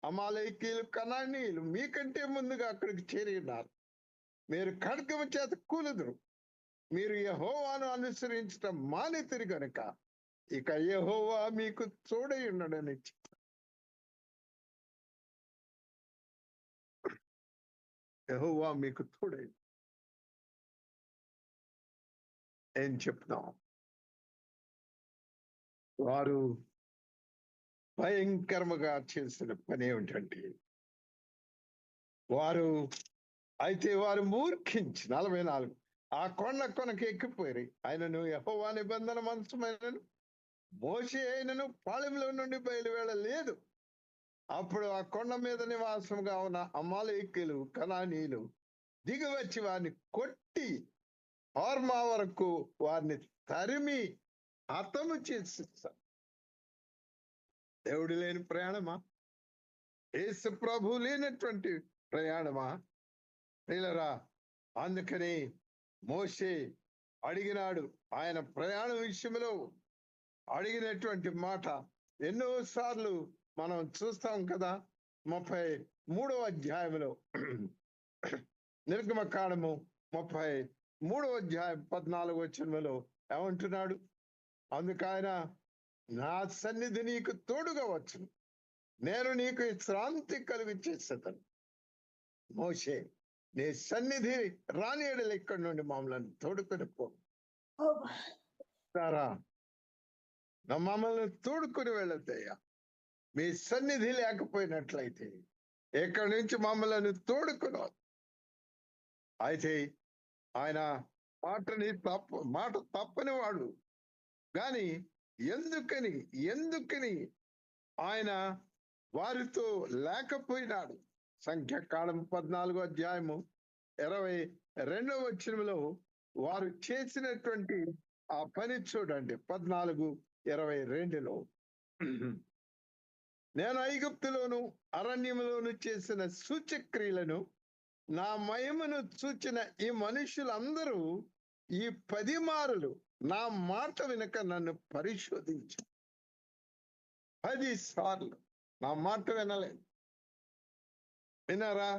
అమాలేకీయులు కనానీయులు మీకంటే ముందుగా అక్కడికి చేరి ఉన్నారు. మీరు ఖడ్గము చేత కూలుదురు. మీరు యెహోవాను అనుసరించడం మానితిరి గనుక ఇక యెహోవా మీకు తోడై ఉన్నాడని యెహోవా మీకు తోడై ఏం చెప్తాం. వారు భయంకరముగా చేసిన పని ఏమిటంటే వారు మూర్ఖించి 44 ఆ కొనకి ఎక్కిపోయి ఆయనను యెహోవా నిబంధన మంచమైనను మోషే అయినను పాళెంలో నుండి బయలువెళ్ళలేదు. అప్పుడు ఆ కొండ మీద నివాసంగా ఉన్న అమాలేకీయులు కనానీయులు దిగివచ్చి వారిని కొట్టి హోర్మా వరకు వారిని తరిమి హతము చేసేస్తారు. దేవుడు లేని ప్రయాణమా? యేసు ప్రభు లేనటువంటి ప్రయాణమా? ప్రియులారా, అందుకని మోషే అడిగినాడు. ఆయన ప్రయాణం విషయంలో అడిగినటువంటి మాట ఎన్నోసార్లు మనం చూస్తాం కదా. 33వ అధ్యాయంలో నిర్గమకాండము 33వ అధ్యాయం 14వ వచనంలో ఏమంటున్నాడు? అందుకు ఆయన, నా సన్నిధి నీకు తోడుగా వచ్చును, నేను నీకు శ్రాంతి కలుగు చేసేదను. మోషే, నీ సన్నిధి రాని ఎడల ఇక్కడి నుండి మమ్మల్ని తోడుకొని పోరా, మమ్మల్ని తోడుకొని వెళ్ళద్దయ్యా. మీ సన్నిధి లేకపోయినట్లయితే ఎక్కడి నుంచి మమ్మల్ని తోడుకుని. అయితే ఆయన మాట తప్పని వాడు. కానీ ఎందుకని ఆయన వారితో లేకపోయినాడు? సంఖ్యాకాండం 14వ అధ్యాయము 22వ వచనంలో వారు చేసినటువంటి ఆ పని చూడండి. 14:22లో, నేను ఐగుప్తులోను అరణ్యములోను చేసిన సూచక్రియలను నా మహిమను చూచిన ఈ మనుషులందరూ ఈ 10 మారులు నా మాట వినక నన్ను పరిశోధించు. 10 సార్లు నా మాట వినలేదు. విన్నారా?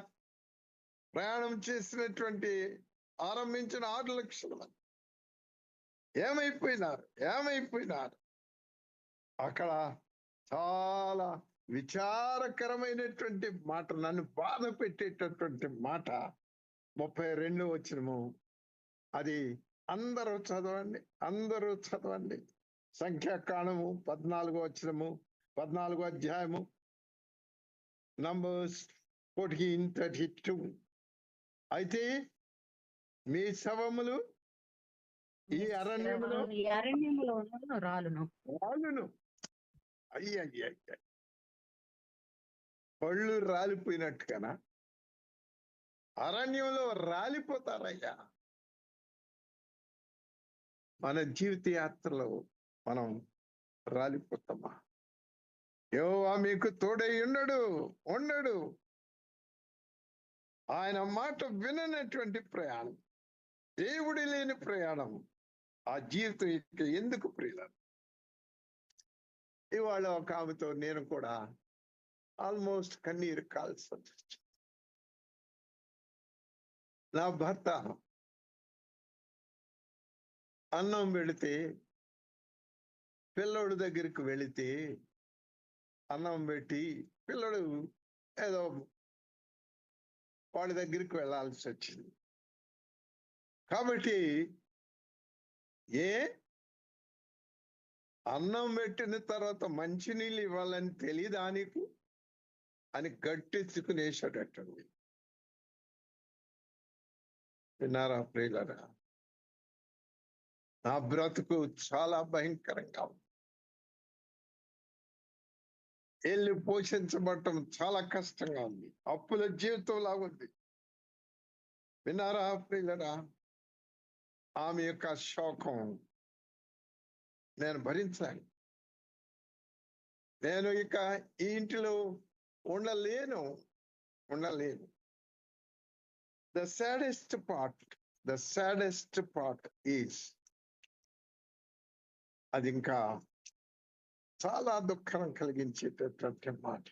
ప్రయాణం చేసినటువంటి ఆరంభించిన 6 లక్షల మంది ఏమైపోయినారు? అక్కడ చాలా విచారకరమైనటువంటి మాట, నన్ను బాధ పెట్టేటటువంటి మాట 32వ వచనము. అది అందరూ చదవండి. సంఖ్యాకాండము 14వ వచనము, 14వ అధ్యాయము, నంబర్స్ 14:32. అయితే మీ శవములు ఈ అరణ్యములో రాలును. అయ్య పళ్ళు రాలిపోయినట్టుగానా? అరణ్యంలో రాలిపోతారయ్యా. మన జీవిత యాత్రలో మనం రాలిపోతామా? యెహోవా మీకు తోడై ఉండడు. ఆయన మాట విననటువంటి ప్రయాణం, దేవుడి లేని ప్రయాణం, ఆ జీవితం ఎందుకు ప్రియులారా? ఇవాళ ఒక ఆమెతో నేను కూడా ఆల్మోస్ట్ కన్నీరు కాల్సి వచ్చింది. నా భర్త అన్నం పెడితే, పిల్లోడి దగ్గరికి వెళితే అన్నం పెట్టి పిల్లడు ఏదో వాడి దగ్గరికి వెళ్ళాల్సి వచ్చింది. కాబట్టి అన్నం పెట్టిన తర్వాత మంచినీళ్ళు ఇవ్వాలని తెలీదా నీకు అని గట్టెత్తుకునేసాడటండి. విన్నారా ప్రియులారా? నా బ్రతుకు చాలా భయంకరంగా ఉంది. వెళ్ళి పోషించబడటం చాలా కష్టంగా ఉంది. అప్పుల జీవితం లాగుంది. విన్నారా ప్రియులారా? ఆమె యొక్క శోకం నేను భరించాలి. నేను ఇక ఈ ఇంటిలో ఉండలేను. The saddest part is, అది ఇంకా చాలా దుఃఖం కలిగించేటటువంటి మాట.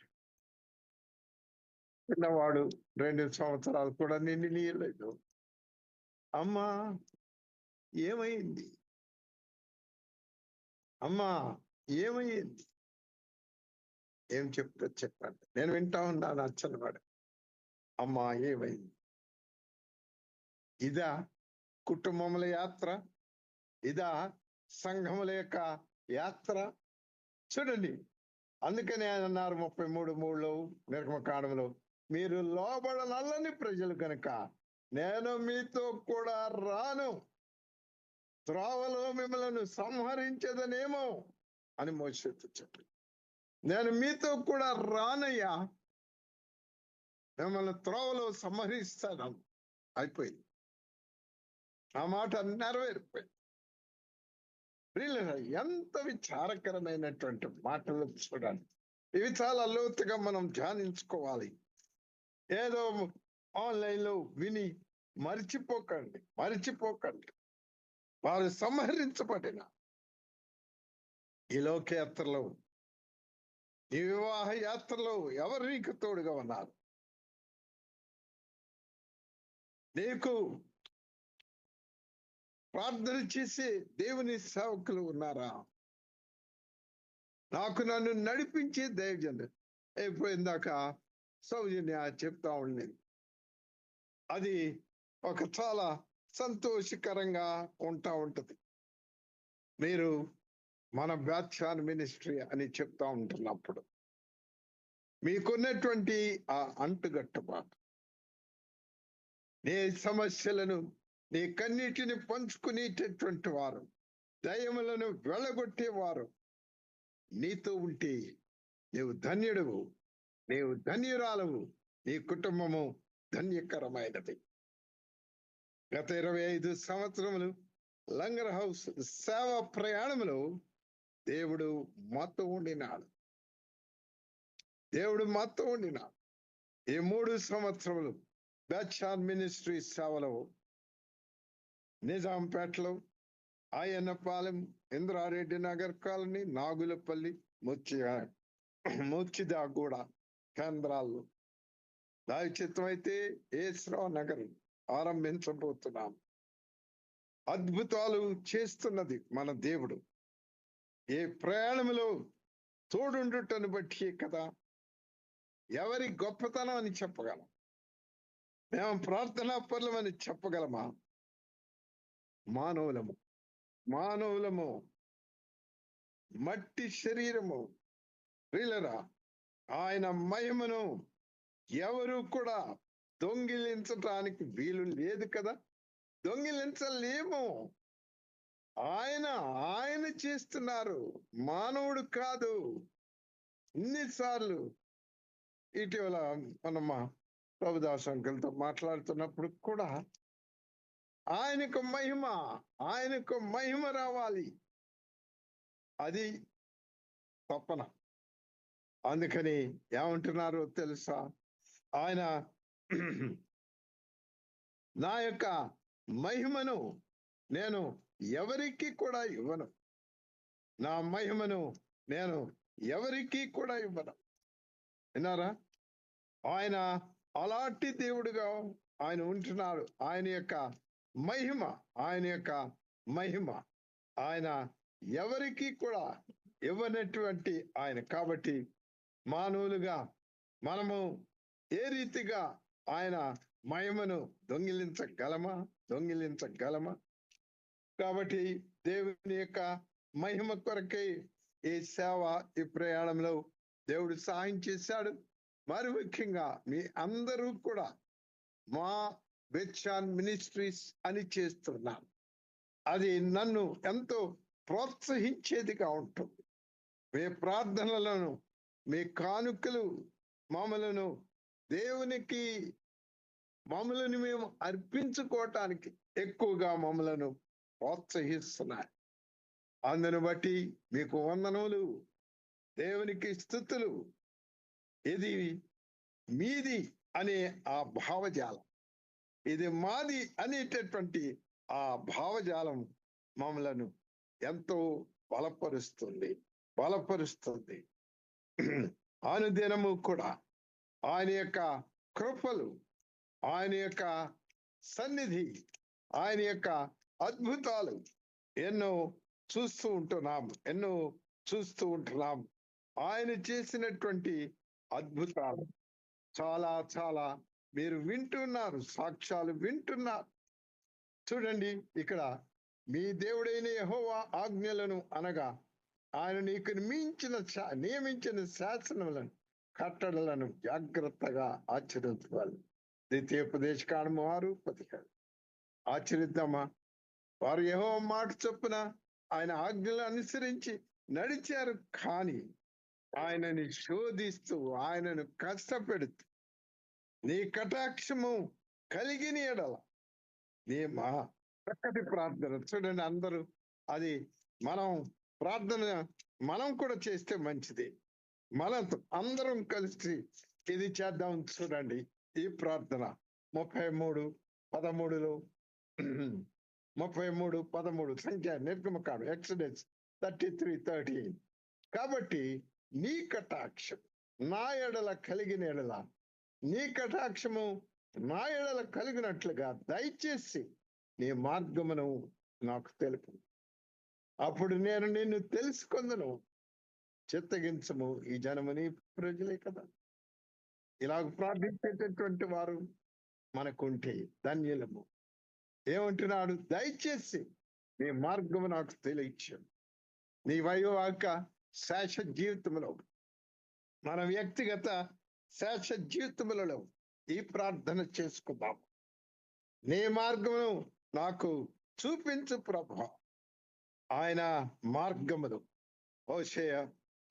చిన్నవాడు 2 సంవత్సరాలు కూడా నిన్ను నీయలేదు. అమ్మా ఏమైంది? ఏం చెప్తా చెప్పండి. నేను వింటా ఉన్నాను. అచ్చనవాడు, అమ్మా ఏమైంది? ఇదా కుటుంబముల యాత్ర? ఇదా సంఘముల యొక్క యాత్ర? చూడండి, అందుకని ఆయన అన్నారు 33:3 నిర్గమకాండంలో, మీరు లోబడనల్లని ప్రజలు కనుక నేను మీతో కూడా రాను, త్రోవలో మిమ్మల్ని సంహరించదనేమో అని మోషేతో చెప్పి, నేను మీతో కూడా రానయ్యా, మిమ్మల్ని త్రోవలో సంహరిస్తాను. అయిపోయింది, ఆ మాట నెరవేరిపోయింది. ఎంత విచారకరమైనటువంటి మాటలు చూడాలి. ఇవి చాలా లోతుగా మనం ధ్యానించుకోవాలి. ఏదో ఆన్లైన్ లో విని మరిచిపోకండి. వారు సంహరించబడిన ఈ లోకయాత్రలో, ఈ వివాహ యాత్రలో ఎవరు నీకు తోడుగా ఉన్నారు? నీకు ప్రార్థన చేసే దేవుని సేవకులు ఉన్నారా? నన్ను నడిపించే దైవజనుడు అయిపోయిందాక సౌజన్య చెప్తా ఉండేది. అది ఒక చాలా సంతోషకరంగా ఉంటా ఉంటది. మీరు మన బ్యాచ్యాన్ మినిస్ట్రీ అని చెప్తా ఉంటున్నప్పుడు మీకున్నటువంటి ఆ అంటుగట్టుబాటు, నీ సమస్యలను, నీ కన్నీటిని పంచుకునేటటువంటి వారు, దయములను వెళ్ళగొట్టేవారు నీతో ఉంటే నీవు ధన్యుడువు, నీవు ధన్యురాలవు, నీ కుటుంబము ధన్యకరమైనది. గత 25 సంవత్సరములు లంగర్ హౌస్ సేవ ప్రయాణంలో దేవుడు మాతో ఉండినాడు. ఈ 3 సంవత్సరములు బ్యాచ్యాన్ మినిస్ట్రీ సేవలో నిజాంపేటలో, ఆయన్నపాలెం, ఇంద్రారెడ్డి నగర్ కాలనీ, నాగులపల్లి, ముచ్చిదాగూడ కేంద్రాల్లో, దాచిత్వం అయితే ఏస్రావు నగర్ ఆరంభించబోతున్నాం. అద్భుతాలు చేస్తున్నది మన దేవుడు. ఏ ప్రయాణంలో తోడుండుటను బట్టి కదా ఎవరి గొప్పతనం అని చెప్పగలం. మేము ప్రార్థనా పరులమని చెప్పగలమా? మానవులము, మట్టి శరీరము. ప్రియులరా, ఆయన మహిమను ఎవరు కూడా దొంగిలించటానికి వీలు లేదు కదా, దొంగిలించలేము. ఆయన చేస్తున్నారు, మానవుడు కాదు. ఇన్నిసార్లు ఇటీవల మనమ్మ ప్రభుదాస్ అంకుల్తో మాట్లాడుతున్నప్పుడు కూడా ఆయనకు మహిమ రావాలి, అది తప్పన. అందుకని ఏమంటున్నారో తెలుసా? ఆయన నా యొక్క మహిమను నేను ఎవరికి కూడా ఇవ్వను, నా మహిమను నేను ఎవరికి కూడా ఇవ్వను. విన్నారా? ఆయన అలాంటి దేవుడుగా ఆయన ఉంటున్నాడు. ఆయన యొక్క మహిమ ఆయన ఎవరికి కూడా ఇవ్వనటువంటి ఆయన. కాబట్టి మానవులుగా మనము ఏ రీతిగా ఆయన మహిమను దొంగిలించగలమా? కాబట్టి దేవుని యొక్క మహిమ కొరకై ఈ సేవ, ఈ ప్రయాణంలో దేవుడు సహాయం చేశాడు. మరి ముఖ్యంగా మీ అందరూ కూడా మా బ్యాచ్యాన్ మినిస్ట్రీస్ అని చేస్తున్నాను. అది నన్ను ఎంతో ప్రోత్సహించేదిగా ఉంటుంది. మీ ప్రార్థనలను, మీ కానుకలు మమ్మలను మేము అర్పించుకోవటానికి ఎక్కువగా మమ్మలను ప్రోత్సహిస్తున్నాయి. అందును బట్టి మీకు వందనములు, దేవునికి స్తుతులు. ఇది మీది అనే ఆ భావజాలం, ఇది మాది అనేటటువంటి ఆ భావజాలం మమ్మలను ఎంతో బలపరుస్తుంది. అనుదినము కూడా ఆయన యొక్క కృపలు, ఆయన యొక్క సన్నిధి, ఆయన యొక్క అద్భుతాలు ఎన్నో చూస్తూ ఉంటున్నాం. ఆయన చేసినటువంటి అద్భుతాలు చాలా మీరు వింటున్నారు, సాక్ష్యాలు వింటున్నారు. చూడండి, ఇక్కడ మీ దేవుడైన యెహోవా ఆజ్ఞలను అనగా ఆయన నీకు నియమించిన శాసనములను కట్టడలను జాగ్రత్తగా ఆచరించాలి. ద్వితీయోపదేశకాండము 6:17. ఆచరిద్దామా? వారు యెహోవా మాట చొప్పున ఆయన ఆజ్ఞలు అనుసరించి నడిచారు, కానీ ఆయనని శోధిస్తూ ఆయనను కష్టపెడుతూ నీ కటాక్షము కలిగిన ఎడల మా చక్కటి ప్రార్థన. చూడండి, అందరూ అది ప్రార్థన మనం కూడా చేస్తే మంచిది. మనం అందరం కలిసి ఇది చేద్దాం. చూడండి, ఈ ప్రార్థన 33:13 33:13 సంఖ్య నిర్గమకాండం, ఎక్సోడస్ 33:13. కాబట్టి నీ కటాక్షం నా ఎడల కలిగిన ఎడల, నీ కటాక్షము నా ఎడల కలిగినట్లుగా దయచేసి నీ మార్గమును నాకు తెలుపు. అప్పుడు నేను నిన్ను తెలుసుకొందును. చిత్తగించము, ఈ జనము నీ ప్రజలే కదా. ఇలాగ ప్రార్థించేటటువంటి వారు మనకుంటే ధన్యులము. ఏమంటున్నాడు? దయచేసి నీ మార్గము నాకు తెలియచ్చు. నీ వైవాహిక శాశ్వత జీవితంలో, మన వ్యక్తిగత శాశ్వత జీవితములలో ఈ ప్రార్థన చేసుకుందాం. నీ మార్గమును నాకు చూపించు ప్రభా. ఆయన మార్గములు హోషేయ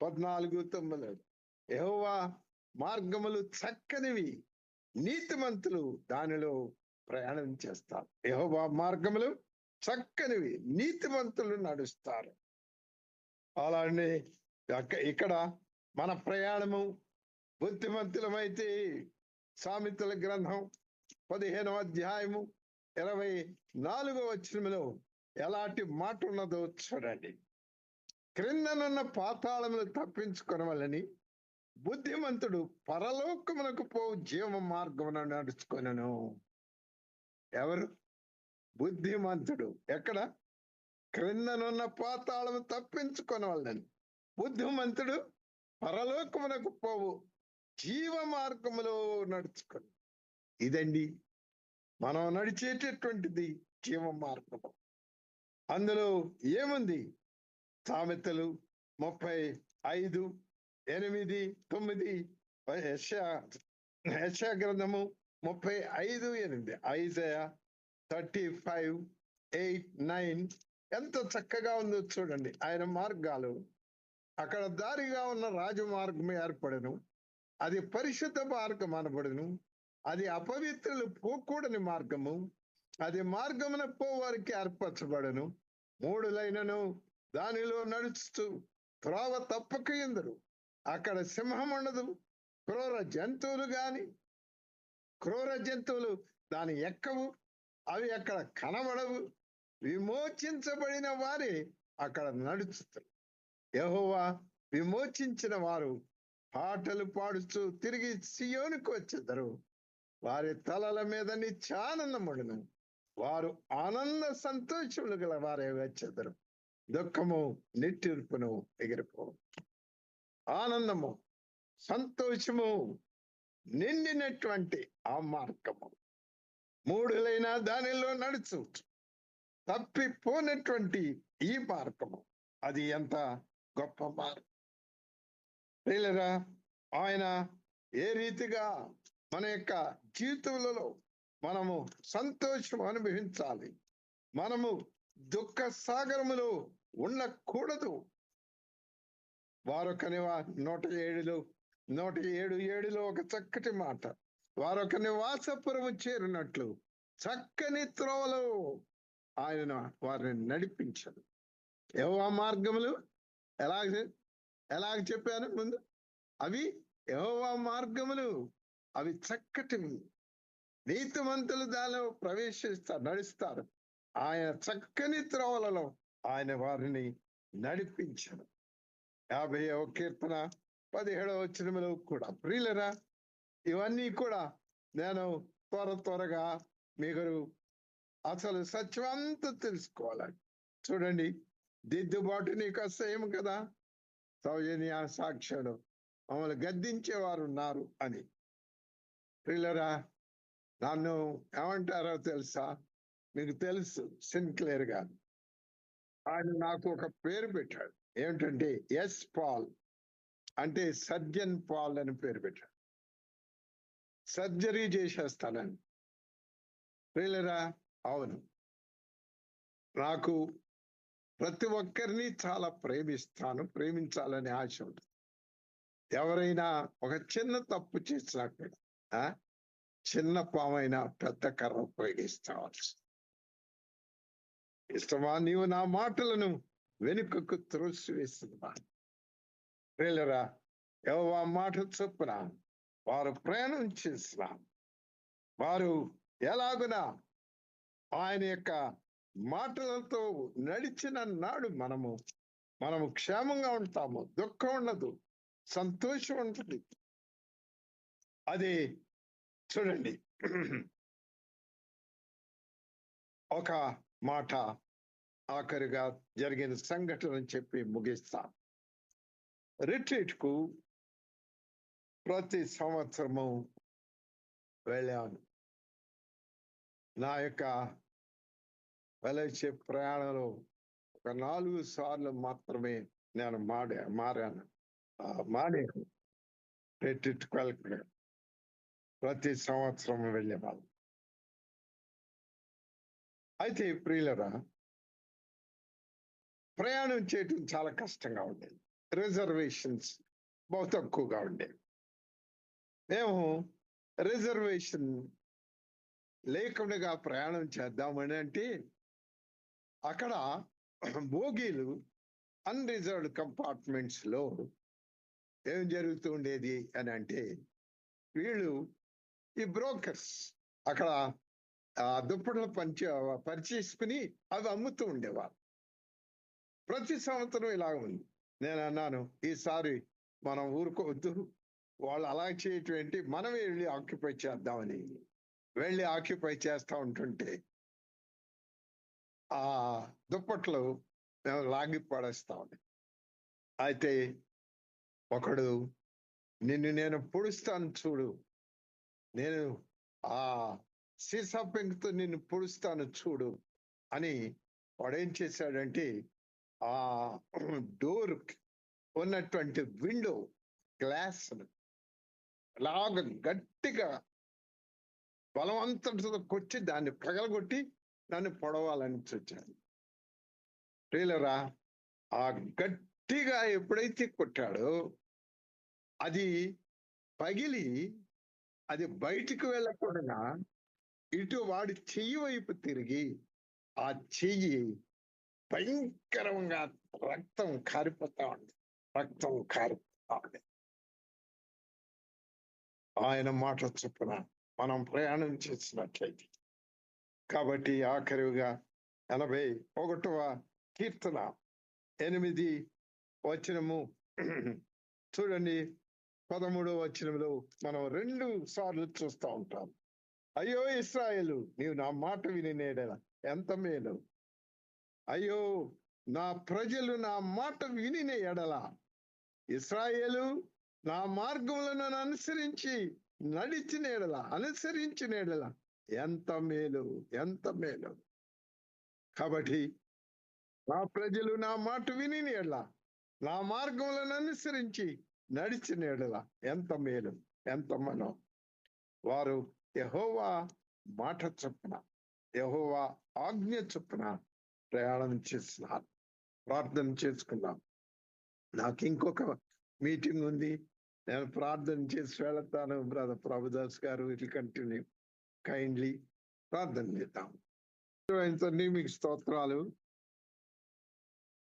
14:9. యెహోవా మార్గములు చక్కనివి, నీతిమంతులు దానిలో ప్రయాణం చేస్తారు. యెహోవా మార్గములు చక్కనివి, నీతిమంతులు నడుస్తారు. అలానే ఇక్కడ మన ప్రయాణము బుద్ధిమంతులమైతే సామెతల గ్రంథం 15:24 ఎలాంటి మాట ఉన్నదో చూడండి. క్రిందనున్న పాతాళములు తప్పించుకొనవలని బుద్ధిమంతుడు పరలోకమునకు పోవు జీవ మార్గమున నడుచుకొనెను. ఎవరు? బుద్ధిమంతుడు. ఎక్కడ? క్రిందనున్న పాతాళము తప్పించుకొనవలని బుద్ధిమంతుడు పరలోకమునకు పోవు జీవ మార్గములో నడుచుకొని. ఇదండి మనం నడిచేటటువంటిది జీవ మార్గము. అందులో ఏముంది? సామెతలు 35:8-9, యెషయా గ్రంథము 35:8, ఐజయా 35:8-9 ఎంత చక్కగా ఉందో చూడండి. ఆయన మార్గాలు, అక్కడ దారిగా ఉన్న రాజమార్గము ఏర్పడను, అది పరిశుద్ధ మార్గం అనబడును. అది అపవిత్రులు పోకూడని మార్గము, అది మార్గమున పోవారికి ఏర్పరచబడను. 3 లైనను దానిలో నడుస్తూ త్రోవ తప్పక ఎందరు. అక్కడ సింహం ఉండదు, క్రూర జంతువులు దాని ఎక్కవు, అవి అక్కడ కనబడవు. విమోచించబడిన వారే అక్కడ నడుచుతారు. యెహోవా విమోచించిన వారు పాటలు పాడుతూ తిరిగి సియోనుకు వచ్చేద్దరు. వారి తలల మీద నిత్యానందముడును. వారు ఆనంద సంతోషములు గల వారే వచ్చేద్దరు. దుఃఖము నిట్టూర్పును ఎగిరిపో. ఆనందము సంతోషము నిండినటువంటి ఆ మార్గము, 3 లైన దానిలో నడుచు తప్పిపోయినటువంటి ఈ మార్గము, అది ఎంత గొప్ప మార్గం. ప్రియులారా, ఆయన ఏ రీతిగా మన యొక్క జీవితంలో మనము సంతోషం అనుభవించాలి. మనము దుఃఖ సాగరములో ఉండకూడదు. వారొక 107:7 ఒక చక్కటి మాట. వారొక నివాసపురము చేరినట్లు చక్కని త్రోవలో ఆయన వారిని నడిపించదు. యెహోవా మార్గములు ఎలాగ చెప్పాను ముందు, అవి యెహోవా మార్గములు, అవి చక్కటివి. నీతిమంతులు దానిలో నడుస్తారు. ఆయన చక్కని త్రోవలలో ఆయన వారిని నడిపించను. 50వ కీర్తన 17వ కూడా. ప్రియులరా, ఇవన్నీ కూడా నేను త్వరగా మీకు అసలు సత్యమంతా తెలుసుకోవాలి. చూడండి, దిద్దుబాటు నీకు అసహ్యం కదా, సౌజన్య సాక్ష్యాలు మమ్మల్ని గద్దించేవారు ఉన్నారు అని. ప్రియులరా, నన్ను ఏమంటారో తెలుసా? మీకు తెలుసు సిన్క్లేర్ గా. ఆయన నాకు ఒక పేరు పెట్టాడు, ఏమిటంటే ఎస్ పాల్, అంటే సర్జన్ పాల్ అని పేరు పెట్టాడు. సర్జరీ చేసేస్తానని. ప్రియులరా, అవును, నాకు ప్రతి ఒక్కరిని చాలా ప్రేమించాలని ఆశ ఉంటుంది. ఎవరైనా ఒక చిన్న తప్పు చేసినా కూడా చిన్న పామైనా పెద్ద కర్ర ఉపయోగిస్తావచ్చు. ఇష్టమా నీవు నా మాటలను వెనుకకు త్రోసివేస్తున్నా? ప్రియులరా, యెహోవా మాట చొప్పున వారు ప్రయాణం చేసిన వారు ఎలాగున ఆయన యొక్క మాటలతో నడిచిన నాడు మనము క్షేమంగా ఉంటాము. దుఃఖం ఉండదు, సంతోషం ఉంటుంది. అది చూడండి, ఒక మాట ఆఖరిగా జరిగిన సంఘటన చెప్పి ముగిస్తా. రిట్రీట్ కు ప్రతి సంవత్సరము వెళ్ళాను. నా యొక్క ఫెలోషిప్ ప్రయాణంలో ఒక 4 సార్లు మాత్రమే నేను మారాను. రిట్రీట్ వెళ్ళి ప్రతి సంవత్సరం వెళ్ళేవాళ్ళు. అయితే ప్రియులరా, ప్రయాణం చేయటం చాలా కష్టంగా ఉండేది. రిజర్వేషన్స్ బహు తక్కువగా ఉండేవి. మేము రిజర్వేషన్ లేకుండా ప్రయాణం చేద్దామని అంటే అక్కడ బోగీలు అన్రిజర్వ్డ్ కంపార్ట్మెంట్స్ లో ఏం జరుగుతూ ఉండేది అని అంటే, వీళ్ళు ఈ బ్రోకర్స్ అక్కడ దుప్పట్లు పరిచేసుకుని అవి అమ్ముతూ ఉండేవారు. ప్రతి సంవత్సరం ఇలాగ ఉంది. నేను అన్నాను, ఈసారి మనం ఊరుకోవద్దు, వాళ్ళు అలా చేయటం ఏంటి, మనమే వెళ్ళి ఆక్యుపై చేద్దామని వెళ్ళి ఆక్యుపై చేస్తూ ఉంటుంటే ఆ దుప్పట్లు మేము లాగి పడేస్తా ఉన్నాయి. అయితే ఒకడు, నిన్ను నేను పొడుస్తాను చూడు, నేను ఆ సీసా పెంకుతో నిన్ను పొడుస్తాను చూడు అని వాడేం చేశాడంటే, ఆ డోర్ ఉన్నటువంటి విండో గ్లాస్ లాగ గట్టిగా బలవంతంతో కొట్టి దాన్ని పగలగొట్టి నన్ను పొడవాలని చూచాను. ప్రియులరా, ఆ గట్టిగా ఎప్పుడైతే కొట్టాడో అది పగిలి అది బయటికి వెళ్ళకుండా ఇటు వాడి చెయ్యి వైపు తిరిగి ఆ చెయ్యి భయంకరంగా రక్తం కారిపోతా ఉంది. ఆయన మాట చొప్పున మనం ప్రయాణం చేసినట్లయితే. కాబట్టి ఆఖరిగా 81వ కీర్తన 8 వచనము చూడండి. 13వ వచనంలో మనం 2 సార్లు చూస్తూ ఉంటాం. అయ్యో ఇశ్రాయేలు, నీవు నా మాట విని ఎడల ఎంత మేలు. అయ్యో నా ప్రజలు నా మాట విని ఎడల, ఇశ్రాయేలు నా మార్గములను అనుసరించి నడిచిన ఎడల ఎంత మేలు, ఎంత మేలు. కాబట్టి నా ప్రజలు నా మాట విని ఎడల, నా మార్గములను అనుసరించి నడిచిన ఎడల ఎంత మేలు, ఎంత మనం. వారు యెహోవా మాట చొప్పున, యెహోవా ఆజ్ఞ చొప్పున ప్రయాణం చేస్తున్నారు. ప్రార్థన చేసుకుందాం. నాకు ఇంకొక మీటింగ్ ఉంది, నేను ప్రార్థన చేసి వెళతాను. బ్రదర్ ప్రభుదాస్ గారు, ఇట్ కంటిన్యూ కైండ్లీ ప్రార్థన చేద్దాం. మీకు స్తోత్రాలు.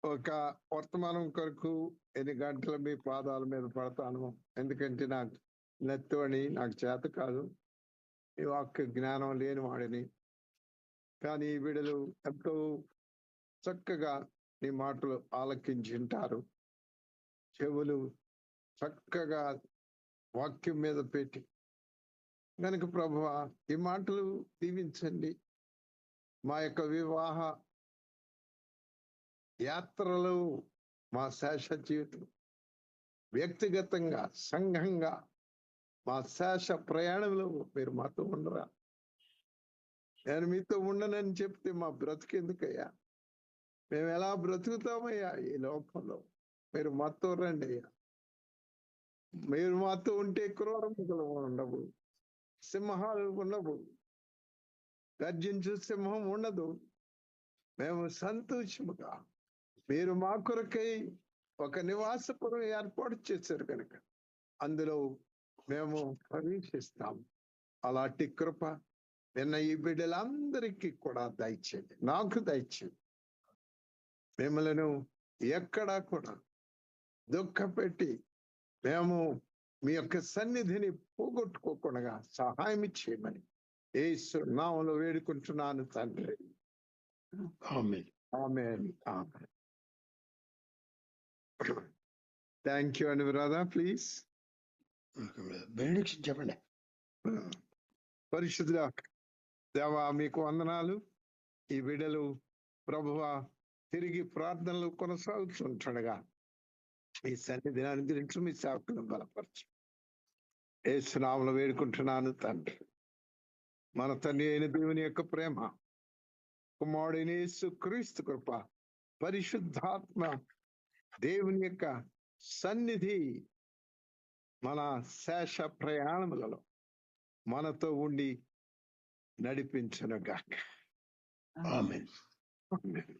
ఒక వర్తమానం కొరకు 8 గంటలు మీ పాదాల మీద పడతాను. ఎందుకంటే నాకు నెత్తోని, నాకు చేత కాదు, ఈ వాక్య జ్ఞానం లేని వాడిని. కానీ ఈ బిడ్డలు ఎంతో చక్కగా నీ మాటలు ఆలకించుంటారు. చెవులు చక్కగా వాక్యం మీద పెట్టి కనుక ప్రభువా, ఈ మాటలు దీవించండి. మా యొక్క వివాహ యాత్రలు, మా శేష జీవితం, వ్యక్తిగతంగా, సంఘంగా, మా శేష ప్రయాణంలో మీరు మాతో ఉండరా. నేను మీతో ఉండనని చెప్తే మా బ్రతుకెందుకయ్యా? మేము ఎలా బ్రతుకుతామయ్యా ఈ లోకంలో? మీరు మాతో రండి అయ్యా. మీరు మాతో ఉంటే క్రూరములు ఉండవు, సింహాలు ఉండవు, గర్జించు సింహం ఉండదు. మేము సంతోషముగా మీరు మా కొరకై ఒక నివాసపురం ఏర్పాటు చేశారు కనుక అందులో మేము ప్రవేశిస్తాం. అలాంటి కృప నిన్న ఈ బిడ్డలందరికీ కూడా దయచేయండి, నాకు దయచేయండి. మిమ్మలను ఎక్కడా కూడా దుఃఖపెట్టి మేము మీ యొక్క సన్నిధిని పోగొట్టుకోకుండా సహాయం చేయమని యేసు నామములో వేడుకుంటున్నాను తండ్రి. ఆమేన్. ఆమేన్. ఆమేన్. థ్యాంక్ యూ అండి బ్రదర్, ప్లీజ్. బెనడిక్షన్ చెప్పండి. పరిశుద్ధుడా దేవా, మీకు వందనాలు. ఈ బిడ్డలు ప్రభువా తిరిగి ప్రార్థనలు కొనసాగుతుండగా మీ సన్నిధిని అనుగ్రహించి మీ సేవకులను బలపరచు. యేసు నామములో వేడుకుంటున్నాను తండ్రి. మన తండ్రి అయిన దేవుని యొక్క ప్రేమ, కుమారుడైన యేసు క్రీస్తు కృప, పరిశుద్ధాత్మ దేవుని యొక్క సన్నిధి మన శేష ప్రయాణములలో మనతో ఉండి నడిపించును గాక. ఆమేన్. ఆమేన్.